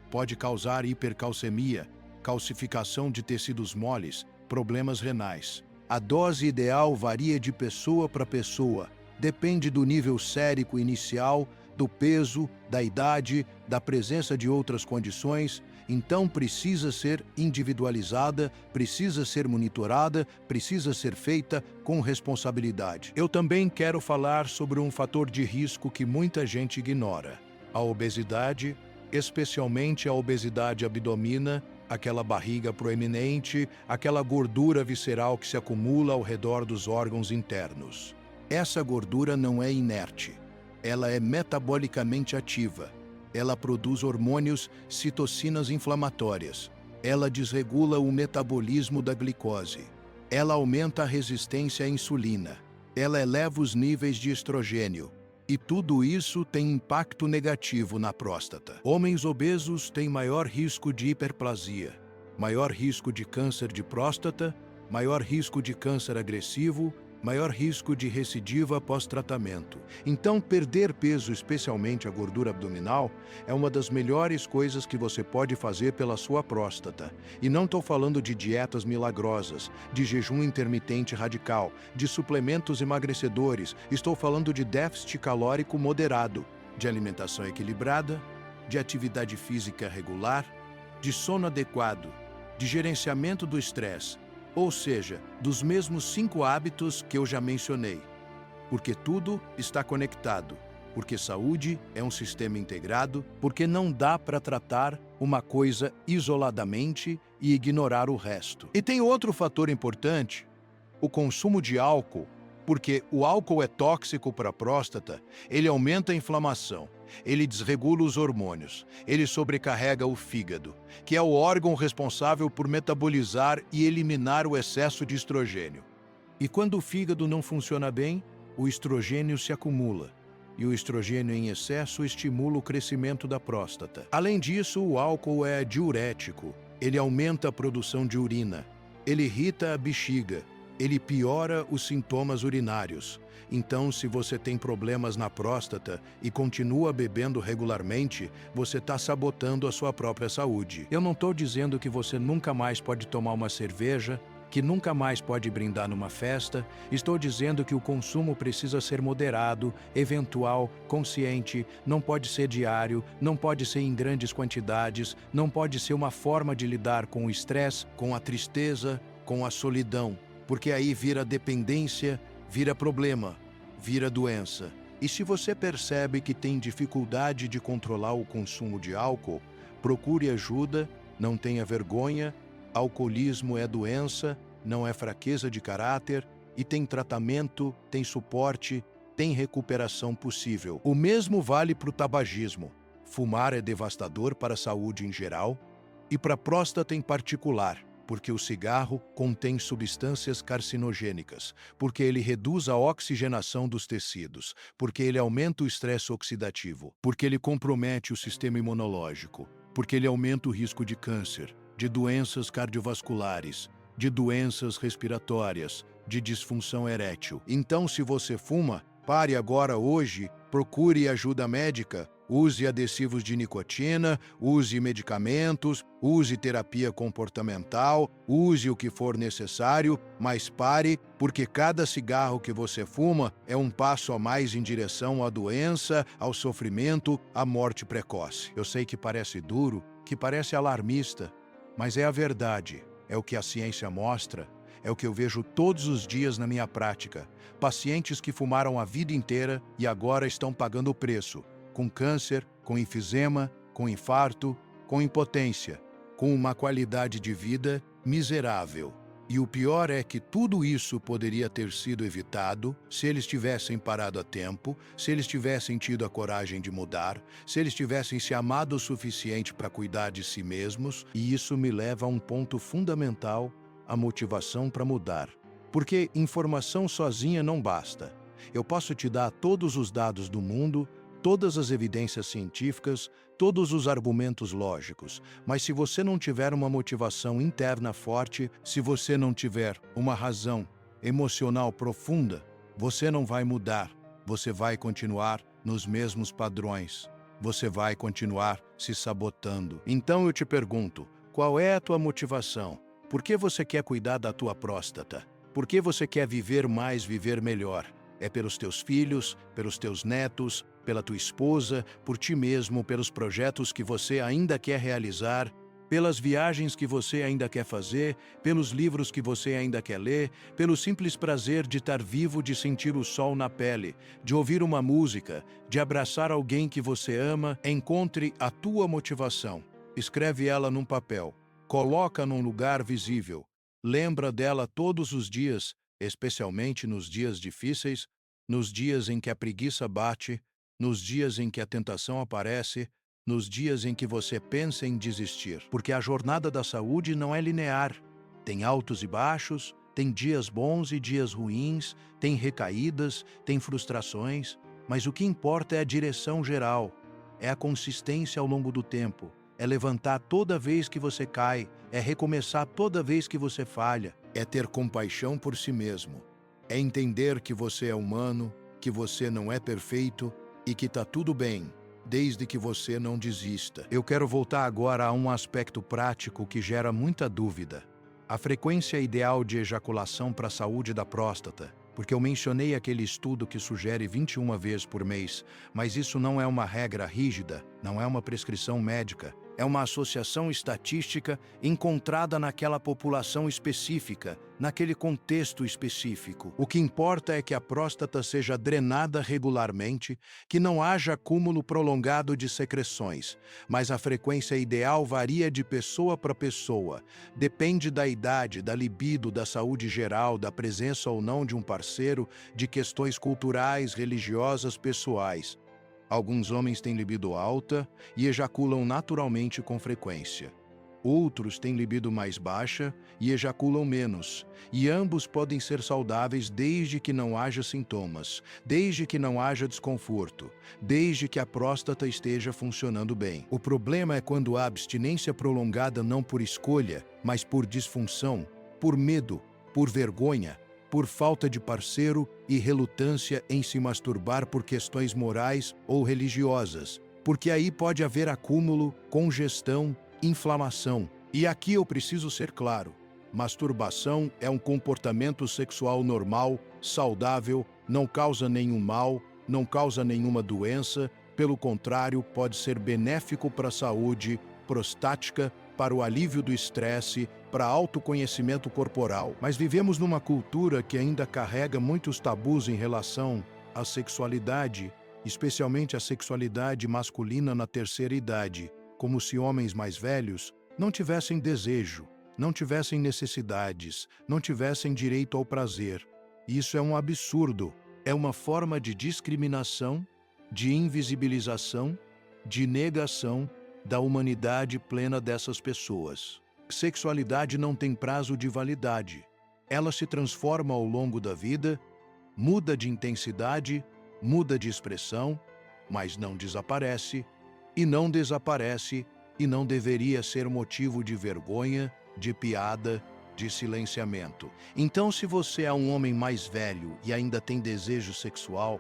Pode causar hipercalcemia, calcificação de tecidos moles, problemas renais. A dose ideal varia de pessoa para pessoa, depende do nível sérico inicial, do peso, da idade, da presença de outras condições. Então precisa ser individualizada, precisa ser monitorada, precisa ser feita com responsabilidade. Eu também quero falar sobre um fator de risco que muita gente ignora: a obesidade, especialmente a obesidade abdominal, aquela barriga proeminente, aquela gordura visceral que se acumula ao redor dos órgãos internos. Essa gordura não é inerte, ela é metabolicamente ativa. Ela produz hormônios, citocinas inflamatórias. Ela desregula o metabolismo da glicose. Ela aumenta a resistência à insulina. Ela eleva os níveis de estrogênio. E tudo isso tem impacto negativo na próstata. Homens obesos têm maior risco de hiperplasia, maior risco de câncer de próstata, maior risco de câncer agressivo maior risco de recidiva pós-tratamento. Então, perder peso, especialmente a gordura abdominal, é uma das melhores coisas que você pode fazer pela sua próstata. E não estou falando de dietas milagrosas, de jejum intermitente radical, de suplementos emagrecedores. Estou falando de déficit calórico moderado, de alimentação equilibrada, de atividade física regular, de sono adequado, de gerenciamento do estresse, ou seja, dos mesmos 5 hábitos que eu já mencionei. Porque tudo está conectado, porque saúde é um sistema integrado, porque não dá para tratar uma coisa isoladamente e ignorar o resto. E tem outro fator importante, o consumo de álcool, porque o álcool é tóxico para a próstata, ele aumenta a inflamação, ele desregula os hormônios, ele sobrecarrega o fígado, que é o órgão responsável por metabolizar e eliminar o excesso de estrogênio. E quando o fígado não funciona bem, o estrogênio se acumula, e o estrogênio em excesso estimula o crescimento da próstata. Além disso, o álcool é diurético, ele aumenta a produção de urina, ele irrita a bexiga, ele piora os sintomas urinários. Então, se você tem problemas na próstata e continua bebendo regularmente, você está sabotando a sua própria saúde. Eu não estou dizendo que você nunca mais pode tomar uma cerveja, que nunca mais pode brindar numa festa. Estou dizendo que o consumo precisa ser moderado, eventual, consciente, não pode ser diário, não pode ser em grandes quantidades, não pode ser uma forma de lidar com o estresse, com a tristeza, com a solidão. Porque aí vira dependência, vira problema, vira doença. E se você percebe que tem dificuldade de controlar o consumo de álcool, procure ajuda, não tenha vergonha. Alcoolismo é doença, não é fraqueza de caráter, e tem tratamento, tem suporte, tem recuperação possível. O mesmo vale para o tabagismo. Fumar é devastador para a saúde em geral e para a próstata em particular, porque o cigarro contém substâncias carcinogênicas, porque ele reduz a oxigenação dos tecidos, porque ele aumenta o estresse oxidativo, porque ele compromete o sistema imunológico, porque ele aumenta o risco de câncer, de doenças cardiovasculares, de doenças respiratórias, de disfunção erétil. Então, se você fuma, pare agora hoje, procure ajuda médica, use adesivos de nicotina, use medicamentos, use terapia comportamental, use o que for necessário, mas pare, porque cada cigarro que você fuma é um passo a mais em direção à doença, ao sofrimento, à morte precoce. Eu sei que parece duro, que parece alarmista, mas é a verdade, é o que a ciência mostra, é o que eu vejo todos os dias na minha prática. Pacientes que fumaram a vida inteira e agora estão pagando o preço, com câncer, com enfisema, com infarto, com impotência, com uma qualidade de vida miserável. E o pior é que tudo isso poderia ter sido evitado se eles tivessem parado a tempo, se eles tivessem tido a coragem de mudar, se eles tivessem se amado o suficiente para cuidar de si mesmos. E isso me leva a um ponto fundamental, a motivação para mudar. Porque informação sozinha não basta. Eu posso te dar todos os dados do mundo, todas as evidências científicas, todos os argumentos lógicos, mas se você não tiver uma motivação interna forte, se você não tiver uma razão emocional profunda, você não vai mudar, você vai continuar nos mesmos padrões, você vai continuar se sabotando. Então eu te pergunto, qual é a tua motivação? Por que você quer cuidar da tua próstata? Por que você quer viver mais, viver melhor? É pelos teus filhos, pelos teus netos, pela tua esposa, por ti mesmo, pelos projetos que você ainda quer realizar, pelas viagens que você ainda quer fazer, pelos livros que você ainda quer ler, pelo simples prazer de estar vivo, de sentir o sol na pele, de ouvir uma música, de abraçar alguém que você ama. Encontre a tua motivação. Escreve ela num papel. Coloca num lugar visível. Lembra dela todos os dias, especialmente nos dias difíceis, nos dias em que a preguiça bate, nos dias em que a tentação aparece, nos dias em que você pensa em desistir. Porque a jornada da saúde não é linear. Tem altos e baixos, tem dias bons e dias ruins, tem recaídas, tem frustrações, mas o que importa é a direção geral, é a consistência ao longo do tempo, é levantar toda vez que você cai, é recomeçar toda vez que você falha, é ter compaixão por si mesmo, É entender que você é humano, que você não é perfeito e que tá tudo bem, desde que você não desista. Eu quero voltar agora a um aspecto prático que gera muita dúvida. A frequência ideal de ejaculação para a saúde da próstata, porque eu mencionei aquele estudo que sugere 21 vezes por mês, mas isso não é uma regra rígida, não é uma prescrição médica, é uma associação estatística encontrada naquela população específica, naquele contexto específico. O que importa é que a próstata seja drenada regularmente, que não haja acúmulo prolongado de secreções, mas a frequência ideal varia de pessoa para pessoa, depende da idade, da libido, da saúde geral, da presença ou não de um parceiro, de questões culturais, religiosas, pessoais. Alguns homens têm libido alta e ejaculam naturalmente com frequência. Outros têm libido mais baixa e ejaculam menos, e ambos podem ser saudáveis desde que não haja sintomas, desde que não haja desconforto, desde que a próstata esteja funcionando bem. O problema é quando há abstinência prolongada não por escolha, mas por disfunção, por medo, por vergonha, por falta de parceiro e relutância em se masturbar por questões morais ou religiosas, porque aí pode haver acúmulo, congestão, inflamação. E aqui eu preciso ser claro: masturbação é um comportamento sexual normal, saudável, não causa nenhum mal, não causa nenhuma doença, pelo contrário, pode ser benéfico para a saúde prostática, para o alívio do estresse, para autoconhecimento corporal. Mas vivemos numa cultura que ainda carrega muitos tabus em relação à sexualidade, especialmente a sexualidade masculina na terceira idade, como se homens mais velhos não tivessem desejo, não tivessem necessidades, não tivessem direito ao prazer. Isso é um absurdo, é uma forma de discriminação, de invisibilização, de negação da humanidade plena dessas pessoas. Sexualidade não tem prazo de validade. Ela se transforma ao longo da vida, muda de intensidade, muda de expressão, mas não desaparece, e não desaparece, e não deveria ser motivo de vergonha, de piada, de silenciamento. Então, se você é um homem mais velho e ainda tem desejo sexual,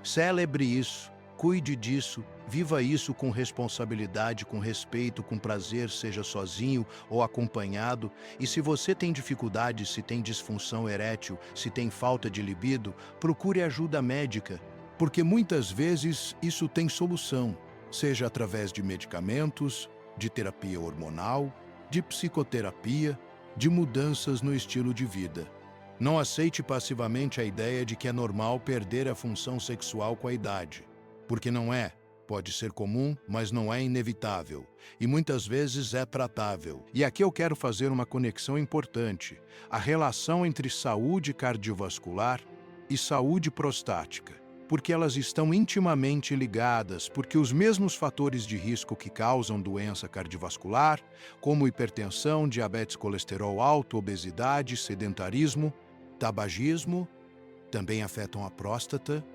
celebre isso, cuide disso, viva isso com responsabilidade, com respeito, com prazer, seja sozinho ou acompanhado. E se você tem dificuldade, se tem disfunção erétil, se tem falta de libido, procure ajuda médica, porque muitas vezes isso tem solução, seja através de medicamentos, de terapia hormonal, de psicoterapia, de mudanças no estilo de vida. Não aceite passivamente a ideia de que é normal perder a função sexual com a idade, porque não é. Pode ser comum, mas não é inevitável, e muitas vezes é tratável. E aqui eu quero fazer uma conexão importante: a relação entre saúde cardiovascular e saúde prostática, porque elas estão intimamente ligadas, porque os mesmos fatores de risco que causam doença cardiovascular, como hipertensão, diabetes, colesterol alto, obesidade, sedentarismo, tabagismo, também afetam a próstata,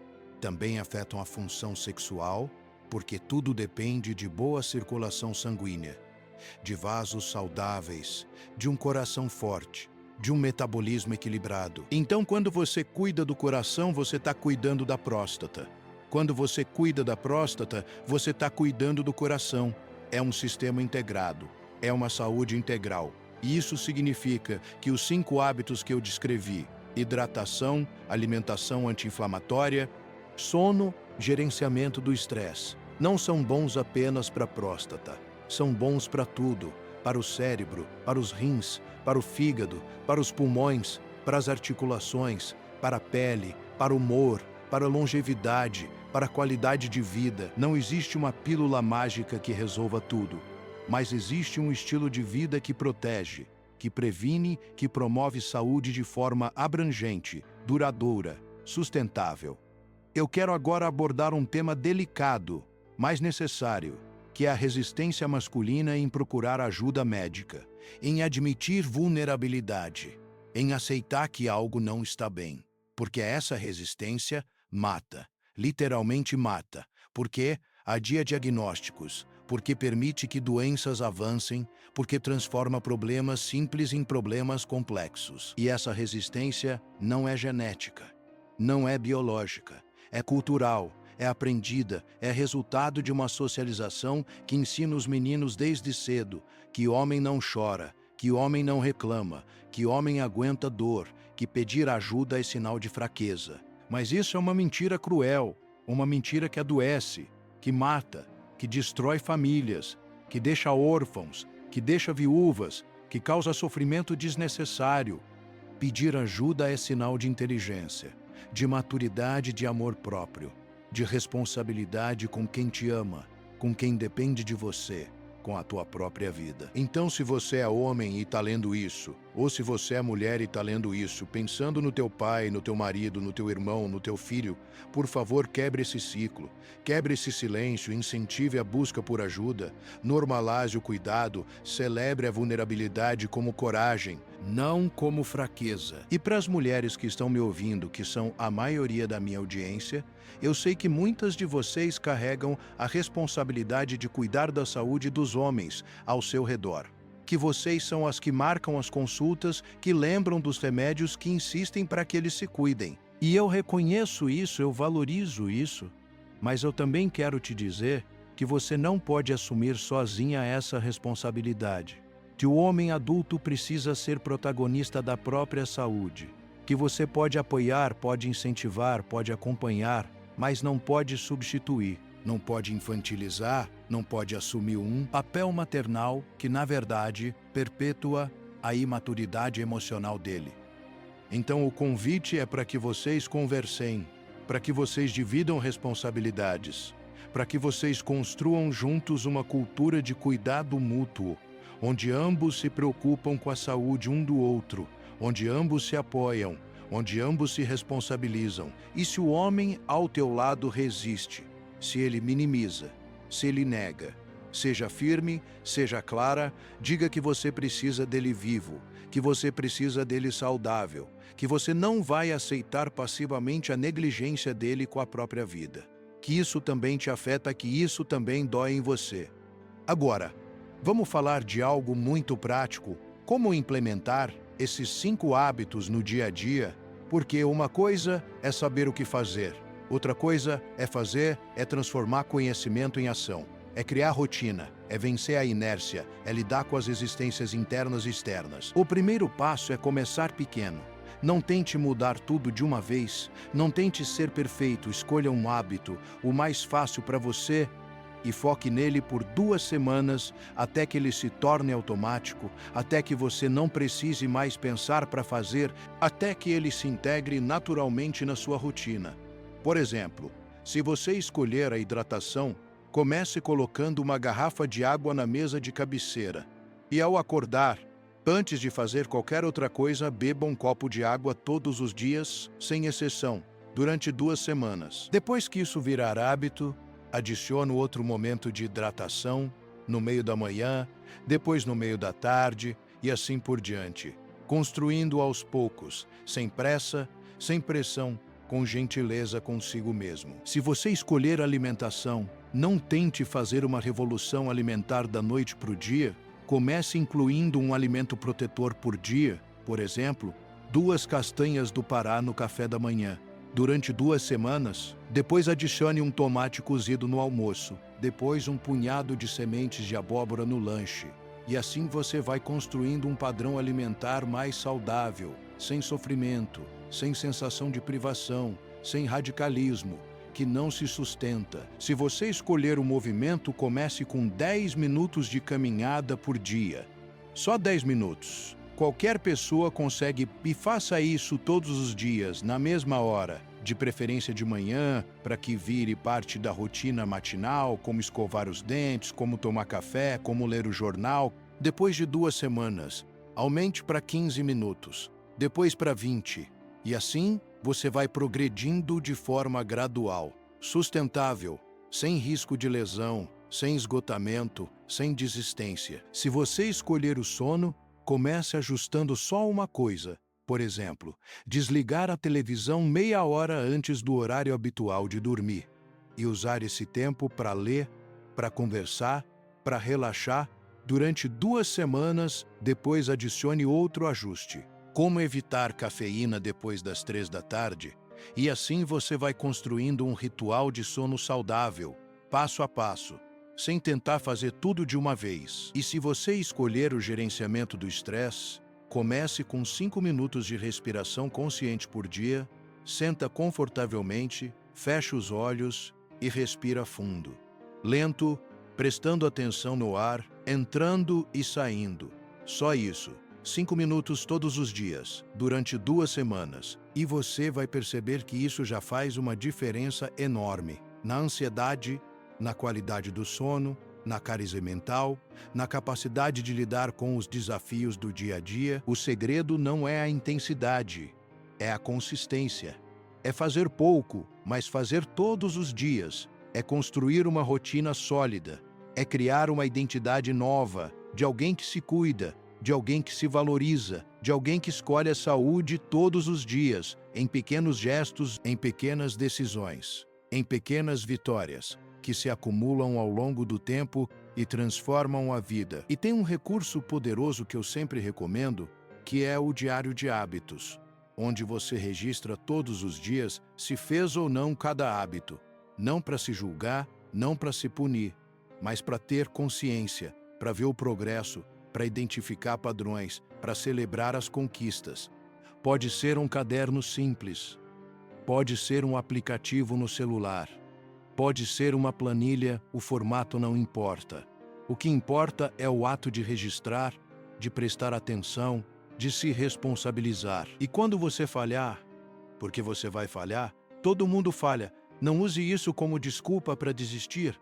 também afetam a função sexual, porque tudo depende de boa circulação sanguínea, de vasos saudáveis, de um coração forte, de um metabolismo equilibrado. Então, quando você cuida do coração, você está cuidando da próstata. Quando você cuida da próstata, você está cuidando do coração. É um sistema integrado, é uma saúde integral. E isso significa que os 5 hábitos que eu descrevi, hidratação, alimentação anti-inflamatória, sono, gerenciamento do estresse, não são bons apenas para a próstata, são bons para tudo, para o cérebro, para os rins, para o fígado, para os pulmões, para as articulações, para a pele, para o humor, para a longevidade, para a qualidade de vida. Não existe uma pílula mágica que resolva tudo, mas existe um estilo de vida que protege, que previne, que promove saúde de forma abrangente, duradoura, sustentável. Eu quero agora abordar um tema delicado, mas necessário, que é a resistência masculina em procurar ajuda médica, em admitir vulnerabilidade, em aceitar que algo não está bem, porque essa resistência mata, literalmente mata, porque adia diagnósticos, porque permite que doenças avancem, porque transforma problemas simples em problemas complexos. E essa resistência não é genética, não é biológica, é cultural, é aprendida, é resultado de uma socialização que ensina os meninos desde cedo que homem não chora, que homem não reclama, que homem aguenta dor, que pedir ajuda é sinal de fraqueza. Mas isso é uma mentira cruel, uma mentira que adoece, que mata, que destrói famílias, que deixa órfãos, que deixa viúvas, que causa sofrimento desnecessário. Pedir ajuda é sinal de inteligência, de maturidade, de amor próprio, de responsabilidade com quem te ama, com quem depende de você, com a tua própria vida. Então, se você é homem e está lendo isso, ou se você é mulher e está lendo isso, pensando no teu pai, no teu marido, no teu irmão, no teu filho, por favor, quebre esse ciclo, quebre esse silêncio, incentive a busca por ajuda, normalize o cuidado, celebre a vulnerabilidade como coragem, não como fraqueza. E para as mulheres que estão me ouvindo, que são a maioria da minha audiência, eu sei que muitas de vocês carregam a responsabilidade de cuidar da saúde dos homens ao seu redor. Que vocês são as que marcam as consultas, que lembram dos remédios, que insistem para que eles se cuidem. E eu reconheço isso, eu valorizo isso, mas eu também quero te dizer que você não pode assumir sozinha essa responsabilidade. Que o homem adulto precisa ser protagonista da própria saúde. Que você pode apoiar, pode incentivar, pode acompanhar, mas não pode substituir, não pode infantilizar, não pode assumir um papel maternal que, na verdade, perpetua a imaturidade emocional dele. Então, o convite é para que vocês conversem, para que vocês dividam responsabilidades, para que vocês construam juntos uma cultura de cuidado mútuo, onde ambos se preocupam com a saúde um do outro, onde ambos se apoiam, onde ambos se responsabilizam. E se o homem ao teu lado resiste, se ele minimiza, se ele nega, seja firme, seja clara, diga que você precisa dele vivo, que você precisa dele saudável, que você não vai aceitar passivamente a negligência dele com a própria vida. Que isso também te afeta, que isso também dói em você. Agora, vamos falar de algo muito prático, como implementar esses 5 hábitos no dia a dia, porque uma coisa é saber o que fazer, outra coisa é transformar conhecimento em ação, é criar rotina, é vencer a inércia, é lidar com as resistências internas e externas. O primeiro passo é começar pequeno. Não tente mudar tudo de uma vez, não tente ser perfeito, escolha um hábito, o mais fácil para você, e foque nele por 2 semanas até que ele se torne automático, até que você não precise mais pensar para fazer, até que ele se integre naturalmente na sua rotina. Por exemplo, se você escolher a hidratação, comece colocando uma garrafa de água na mesa de cabeceira. E ao acordar, antes de fazer qualquer outra coisa, beba um copo de água todos os dias, sem exceção, durante 2 semanas. Depois que isso virar hábito, adicione outro momento de hidratação, no meio da manhã, depois no meio da tarde e assim por diante, construindo aos poucos, sem pressa, sem pressão, com gentileza consigo mesmo. Se você escolher alimentação, não tente fazer uma revolução alimentar da noite para o dia. Comece incluindo um alimento protetor por dia, por exemplo, 2 castanhas do Pará no café da manhã. Durante 2 semanas, depois adicione um tomate cozido no almoço, depois um punhado de sementes de abóbora no lanche. E assim você vai construindo um padrão alimentar mais saudável, sem sofrimento, sem sensação de privação, sem radicalismo, que não se sustenta. Se você escolher o movimento, comece com 10 minutos de caminhada por dia. Só 10 minutos. Qualquer pessoa consegue, e faça isso todos os dias, na mesma hora, de preferência de manhã, para que vire parte da rotina matinal, como escovar os dentes, como tomar café, como ler o jornal. Depois de 2 semanas, aumente para 15 minutos, depois para 20, e assim você vai progredindo de forma gradual, sustentável, sem risco de lesão, sem esgotamento, sem desistência. Se você escolher o sono, comece ajustando só uma coisa. Por exemplo, desligar a televisão meia hora antes do horário habitual de dormir e usar esse tempo para ler, para conversar, para relaxar durante 2 semanas, depois adicione outro ajuste. Como evitar cafeína depois das 3 da tarde? E assim você vai construindo um ritual de sono saudável, passo a passo, sem tentar fazer tudo de uma vez. E se você escolher o gerenciamento do estresse, comece com 5 minutos de respiração consciente por dia, senta confortavelmente, fecha os olhos e respira fundo. Lento, prestando atenção no ar, entrando e saindo. Só isso. 5 minutos todos os dias, durante 2 semanas. E você vai perceber que isso já faz uma diferença enorme na ansiedade, na qualidade do sono, na clareza mental, na capacidade de lidar com os desafios do dia a dia. O segredo não é a intensidade, é a consistência. É fazer pouco, mas fazer todos os dias. É construir uma rotina sólida. É criar uma identidade nova, de alguém que se cuida, de alguém que se valoriza, de alguém que escolhe a saúde todos os dias, em pequenos gestos, em pequenas decisões, em pequenas vitórias, que se acumulam ao longo do tempo e transformam a vida. E tem um recurso poderoso que eu sempre recomendo, que é o diário de hábitos, onde você registra todos os dias se fez ou não cada hábito, não para se julgar, não para se punir, mas para ter consciência, para ver o progresso, para identificar padrões, para celebrar as conquistas. Pode ser um caderno simples, pode ser um aplicativo no celular, pode ser uma planilha, o formato não importa. O que importa é o ato de registrar, de prestar atenção, de se responsabilizar. E quando você falhar, porque você vai falhar, todo mundo falha, não use isso como desculpa para desistir.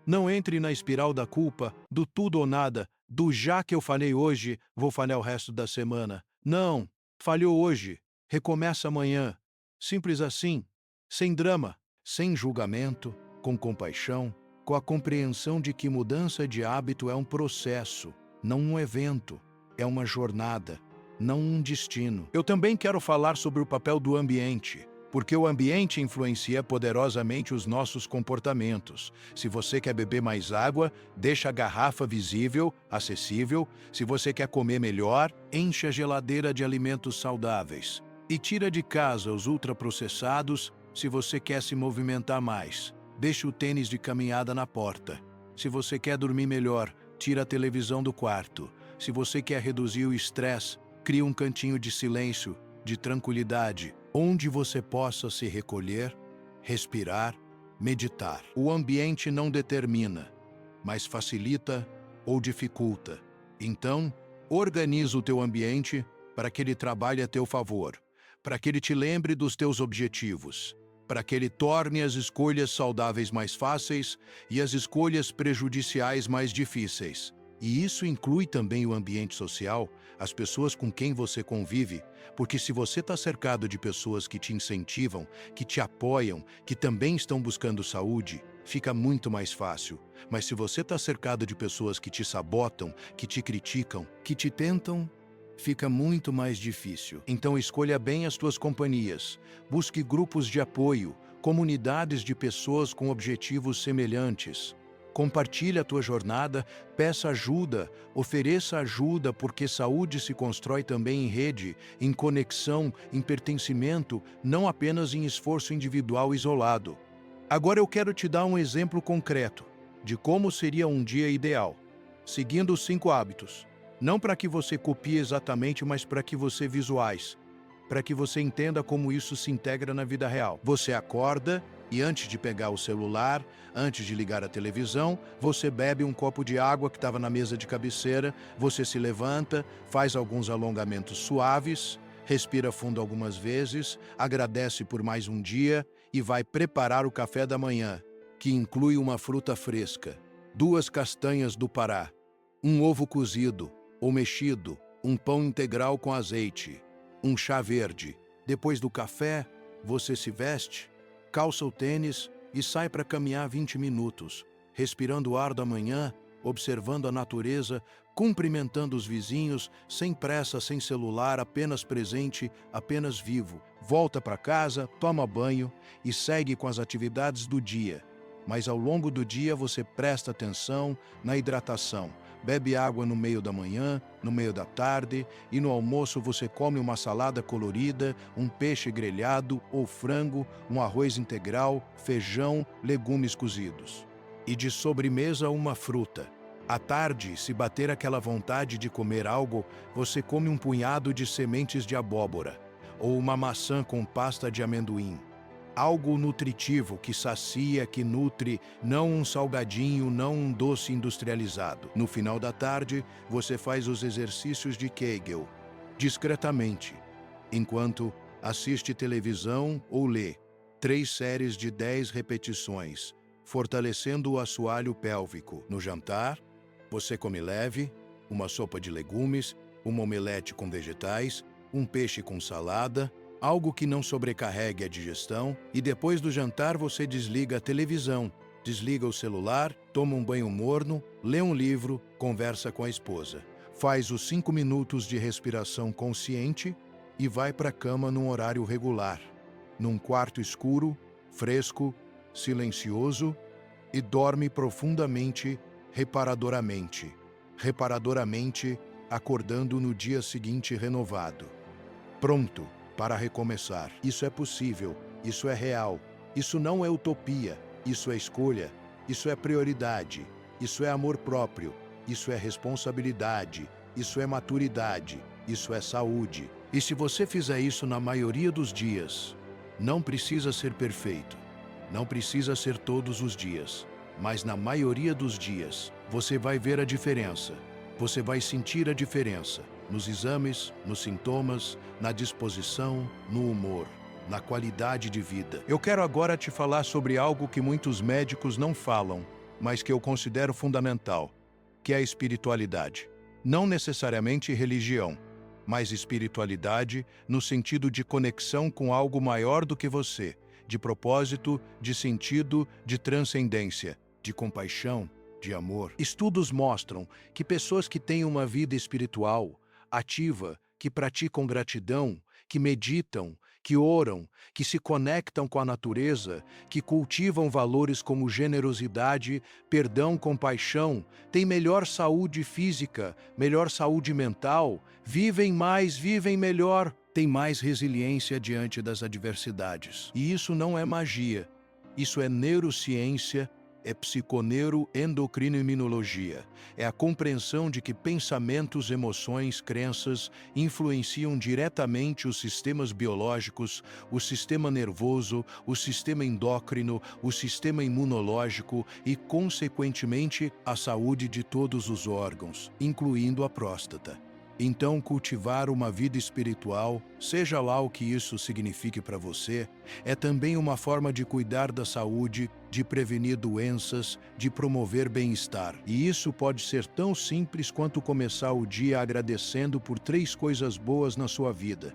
Não entre na espiral da culpa, do tudo ou nada, do já que eu falhei hoje, vou falhar o resto da semana. Não, falhou hoje, recomeça amanhã. Simples assim, sem drama, sem julgamento, com compaixão, com a compreensão de que mudança de hábito é um processo, não um evento, é uma jornada, não um destino. Eu também quero falar sobre o papel do ambiente, porque o ambiente influencia poderosamente os nossos comportamentos. Se você quer beber mais água, deixa a garrafa visível, acessível. Se você quer comer melhor, enche a geladeira de alimentos saudáveis. E tira de casa os ultraprocessados se você quer se movimentar mais. Deixa o tênis de caminhada na porta. Se você quer dormir melhor, tira a televisão do quarto. Se você quer reduzir o estresse, cria um cantinho de silêncio, de tranquilidade, onde você possa se recolher, respirar, meditar. O ambiente não determina, mas facilita ou dificulta. Então, organiza o teu ambiente para que ele trabalhe a teu favor, para que ele te lembre dos teus objetivos, para que ele torne as escolhas saudáveis mais fáceis e as escolhas prejudiciais mais difíceis. E isso inclui também o ambiente social, as pessoas com quem você convive, porque se você está cercado de pessoas que te incentivam, que te apoiam, que também estão buscando saúde, fica muito mais fácil. Mas se você está cercado de pessoas que te sabotam, que te criticam, que te tentam, fica muito mais difícil. Então escolha bem as tuas companhias, busque grupos de apoio, comunidades de pessoas com objetivos semelhantes. Compartilhe a tua jornada, peça ajuda, ofereça ajuda, porque saúde se constrói também em rede, em conexão, em pertencimento, não apenas em esforço individual isolado. Agora eu quero te dar um exemplo concreto de como seria um dia ideal, seguindo os 5 hábitos. Não para que você copie exatamente, mas para que você visualize, para que você entenda como isso se integra na vida real. Você acorda e antes de pegar o celular, antes de ligar a televisão, você bebe um copo de água que estava na mesa de cabeceira, você se levanta, faz alguns alongamentos suaves, respira fundo algumas vezes, agradece por mais um dia e vai preparar o café da manhã, que inclui uma fruta fresca, 2 castanhas do Pará, um ovo cozido ou mexido, um pão integral com azeite, um chá verde. Depois do café, você se veste, calça o tênis e sai para caminhar 20 minutos, respirando o ar da manhã, observando a natureza, cumprimentando os vizinhos, sem pressa, sem celular, apenas presente, apenas vivo. Volta para casa, toma banho e segue com as atividades do dia. mas ao longo do dia você presta atenção na hidratação. Bebe água no meio da manhã, no meio da tarde, e no almoço você come uma salada colorida, um peixe grelhado ou frango, um arroz integral, feijão, legumes cozidos. E de sobremesa uma fruta. À tarde, se bater aquela vontade de comer algo, você come um punhado de sementes de abóbora, ou uma maçã com pasta de amendoim. Algo nutritivo que sacia, que nutre, não um salgadinho, não um doce industrializado. No final da tarde, você faz os exercícios de Kegel, discretamente, enquanto assiste televisão ou lê 3 séries de 10 repetições, fortalecendo o assoalho pélvico. No jantar, você come leve, uma sopa de legumes, uma omelete com vegetais, um peixe com salada, algo que não sobrecarregue a digestão, e depois do jantar você desliga a televisão, desliga o celular, toma um banho morno, lê um livro, conversa com a esposa. Faz os 5 minutos de respiração consciente e vai para a cama num horário regular, num quarto escuro, fresco, silencioso, e dorme profundamente, reparadoramente, acordando no dia seguinte renovado. Pronto para recomeçar. Isso é possível, isso é real, isso não é utopia, isso é escolha, isso é prioridade, isso é amor próprio, isso é responsabilidade, isso é maturidade, isso é saúde. E se você fizer isso na maioria dos dias, não precisa ser perfeito, não precisa ser todos os dias, mas na maioria dos dias, você vai ver a diferença, você vai sentir a diferença. Nos exames, nos sintomas, na disposição, no humor, na qualidade de vida. Eu quero agora te falar sobre algo que muitos médicos não falam, mas que eu considero fundamental, que é a espiritualidade. Não necessariamente religião, mas espiritualidade no sentido de conexão com algo maior do que você, de propósito, de sentido, de transcendência, de compaixão, de amor. Estudos mostram que pessoas que têm uma vida espiritual ativa, que praticam gratidão, que meditam, que oram, que se conectam com a natureza, que cultivam valores como generosidade, perdão, compaixão, têm melhor saúde física, melhor saúde mental, vivem mais, vivem melhor, têm mais resiliência diante das adversidades. E isso não é magia, isso é neurociência, é psiconeuroendocrinologia. É a compreensão de que pensamentos, emoções, crenças influenciam diretamente os sistemas biológicos, o sistema nervoso, o sistema endócrino, o sistema imunológico e, consequentemente, a saúde de todos os órgãos, incluindo a próstata. Então, cultivar uma vida espiritual, seja lá o que isso signifique para você, é também uma forma de cuidar da saúde, de prevenir doenças, de promover bem-estar. E isso pode ser tão simples quanto começar o dia agradecendo por 3 coisas boas na sua vida,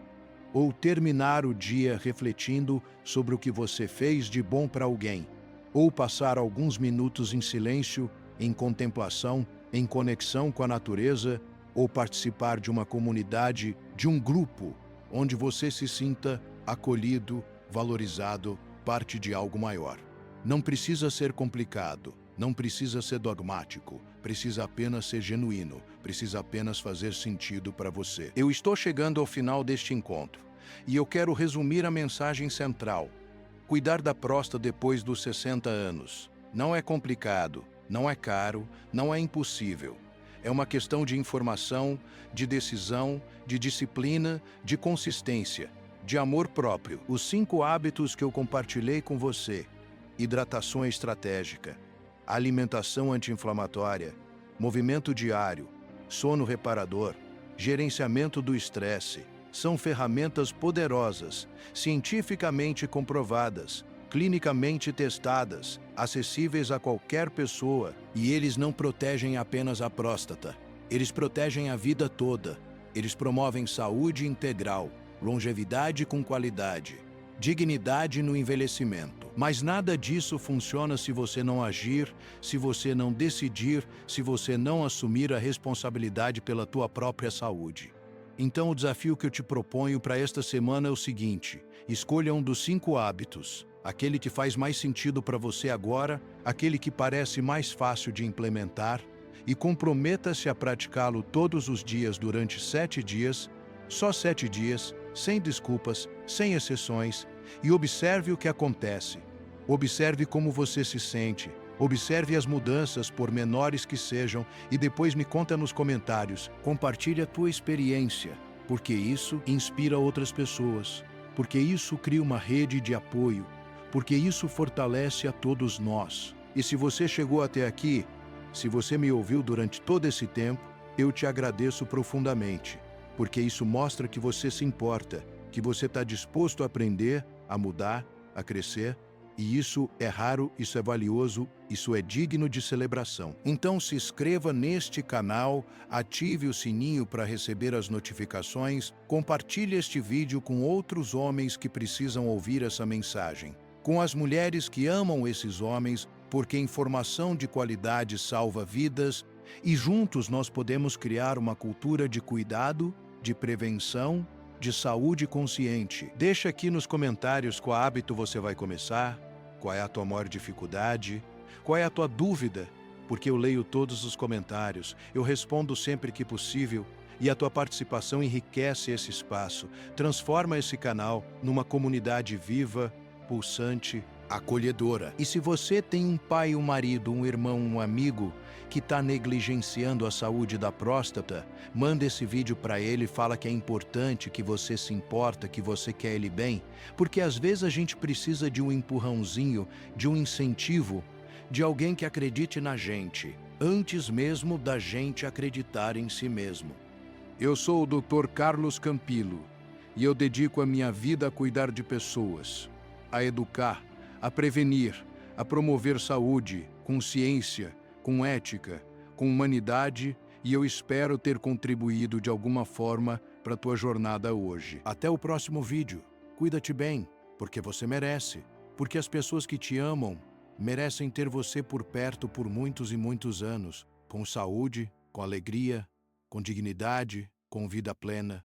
ou terminar o dia refletindo sobre o que você fez de bom para alguém, ou passar alguns minutos em silêncio, em contemplação, em conexão com a natureza, ou participar de uma comunidade, de um grupo, onde você se sinta acolhido, valorizado, parte de algo maior. Não precisa ser complicado, não precisa ser dogmático, precisa apenas ser genuíno, precisa apenas fazer sentido para você. Eu estou chegando ao final deste encontro, e eu quero resumir a mensagem central. Cuidar da próstata depois dos 60 anos. Não é complicado, não é caro, não é impossível. É uma questão de informação, de decisão, de disciplina, de consistência, de amor próprio. Os 5 hábitos que eu compartilhei com você: hidratação estratégica, alimentação anti-inflamatória, movimento diário, sono reparador, gerenciamento do estresse, são ferramentas poderosas, cientificamente comprovadas, clinicamente testadas, acessíveis a qualquer pessoa, e eles não protegem apenas a próstata. Eles protegem a vida toda. Eles promovem saúde integral, longevidade com qualidade, dignidade no envelhecimento. Mas nada disso funciona se você não agir, se você não decidir, se você não assumir a responsabilidade pela tua própria saúde. Então o desafio que eu te proponho para esta semana é o seguinte: escolha um dos 5 hábitos. aquele que faz mais sentido para você agora, aquele que parece mais fácil de implementar, e comprometa-se a praticá-lo todos os dias durante 7 dias, só 7 dias, sem desculpas, sem exceções, e observe o que acontece. Observe como você se sente, observe as mudanças, por menores que sejam, e depois me conta nos comentários. Compartilhe a tua experiência, porque isso inspira outras pessoas, porque isso cria uma rede de apoio, porque isso fortalece a todos nós. E se você chegou até aqui, se você me ouviu durante todo esse tempo, eu te agradeço profundamente, porque isso mostra que você se importa, que você está disposto a aprender, a mudar, a crescer, e isso é raro, isso é valioso, isso é digno de celebração. Então se inscreva neste canal, ative o sininho para receber as notificações, compartilhe este vídeo com outros homens que precisam ouvir essa mensagem, com as mulheres que amam esses homens, porque informação de qualidade salva vidas, e juntos nós podemos criar uma cultura de cuidado, de prevenção, de saúde consciente. Deixa aqui nos comentários qual hábito você vai começar, qual é a tua maior dificuldade, qual é a tua dúvida, porque eu leio todos os comentários, eu respondo sempre que possível, e a tua participação enriquece esse espaço, transforma esse canal numa comunidade viva, pulsante, acolhedora. E se você tem um pai, um marido, um irmão, um amigo que está negligenciando a saúde da próstata, manda esse vídeo para ele e fala que é importante, que você se importa, que você quer ele bem, porque às vezes a gente precisa de um empurrãozinho, de um incentivo, de alguém que acredite na gente, antes mesmo da gente acreditar em si mesmo. Eu sou o Dr. Carlos Campillo e eu dedico a minha vida a cuidar de pessoas, a educar, a prevenir, a promover saúde, com ciência, com ética, com humanidade, e eu espero ter contribuído de alguma forma para a tua jornada hoje. Até o próximo vídeo. Cuida-te bem, porque você merece, porque as pessoas que te amam merecem ter você por perto por muitos e muitos anos, com saúde, com alegria, com dignidade, com vida plena.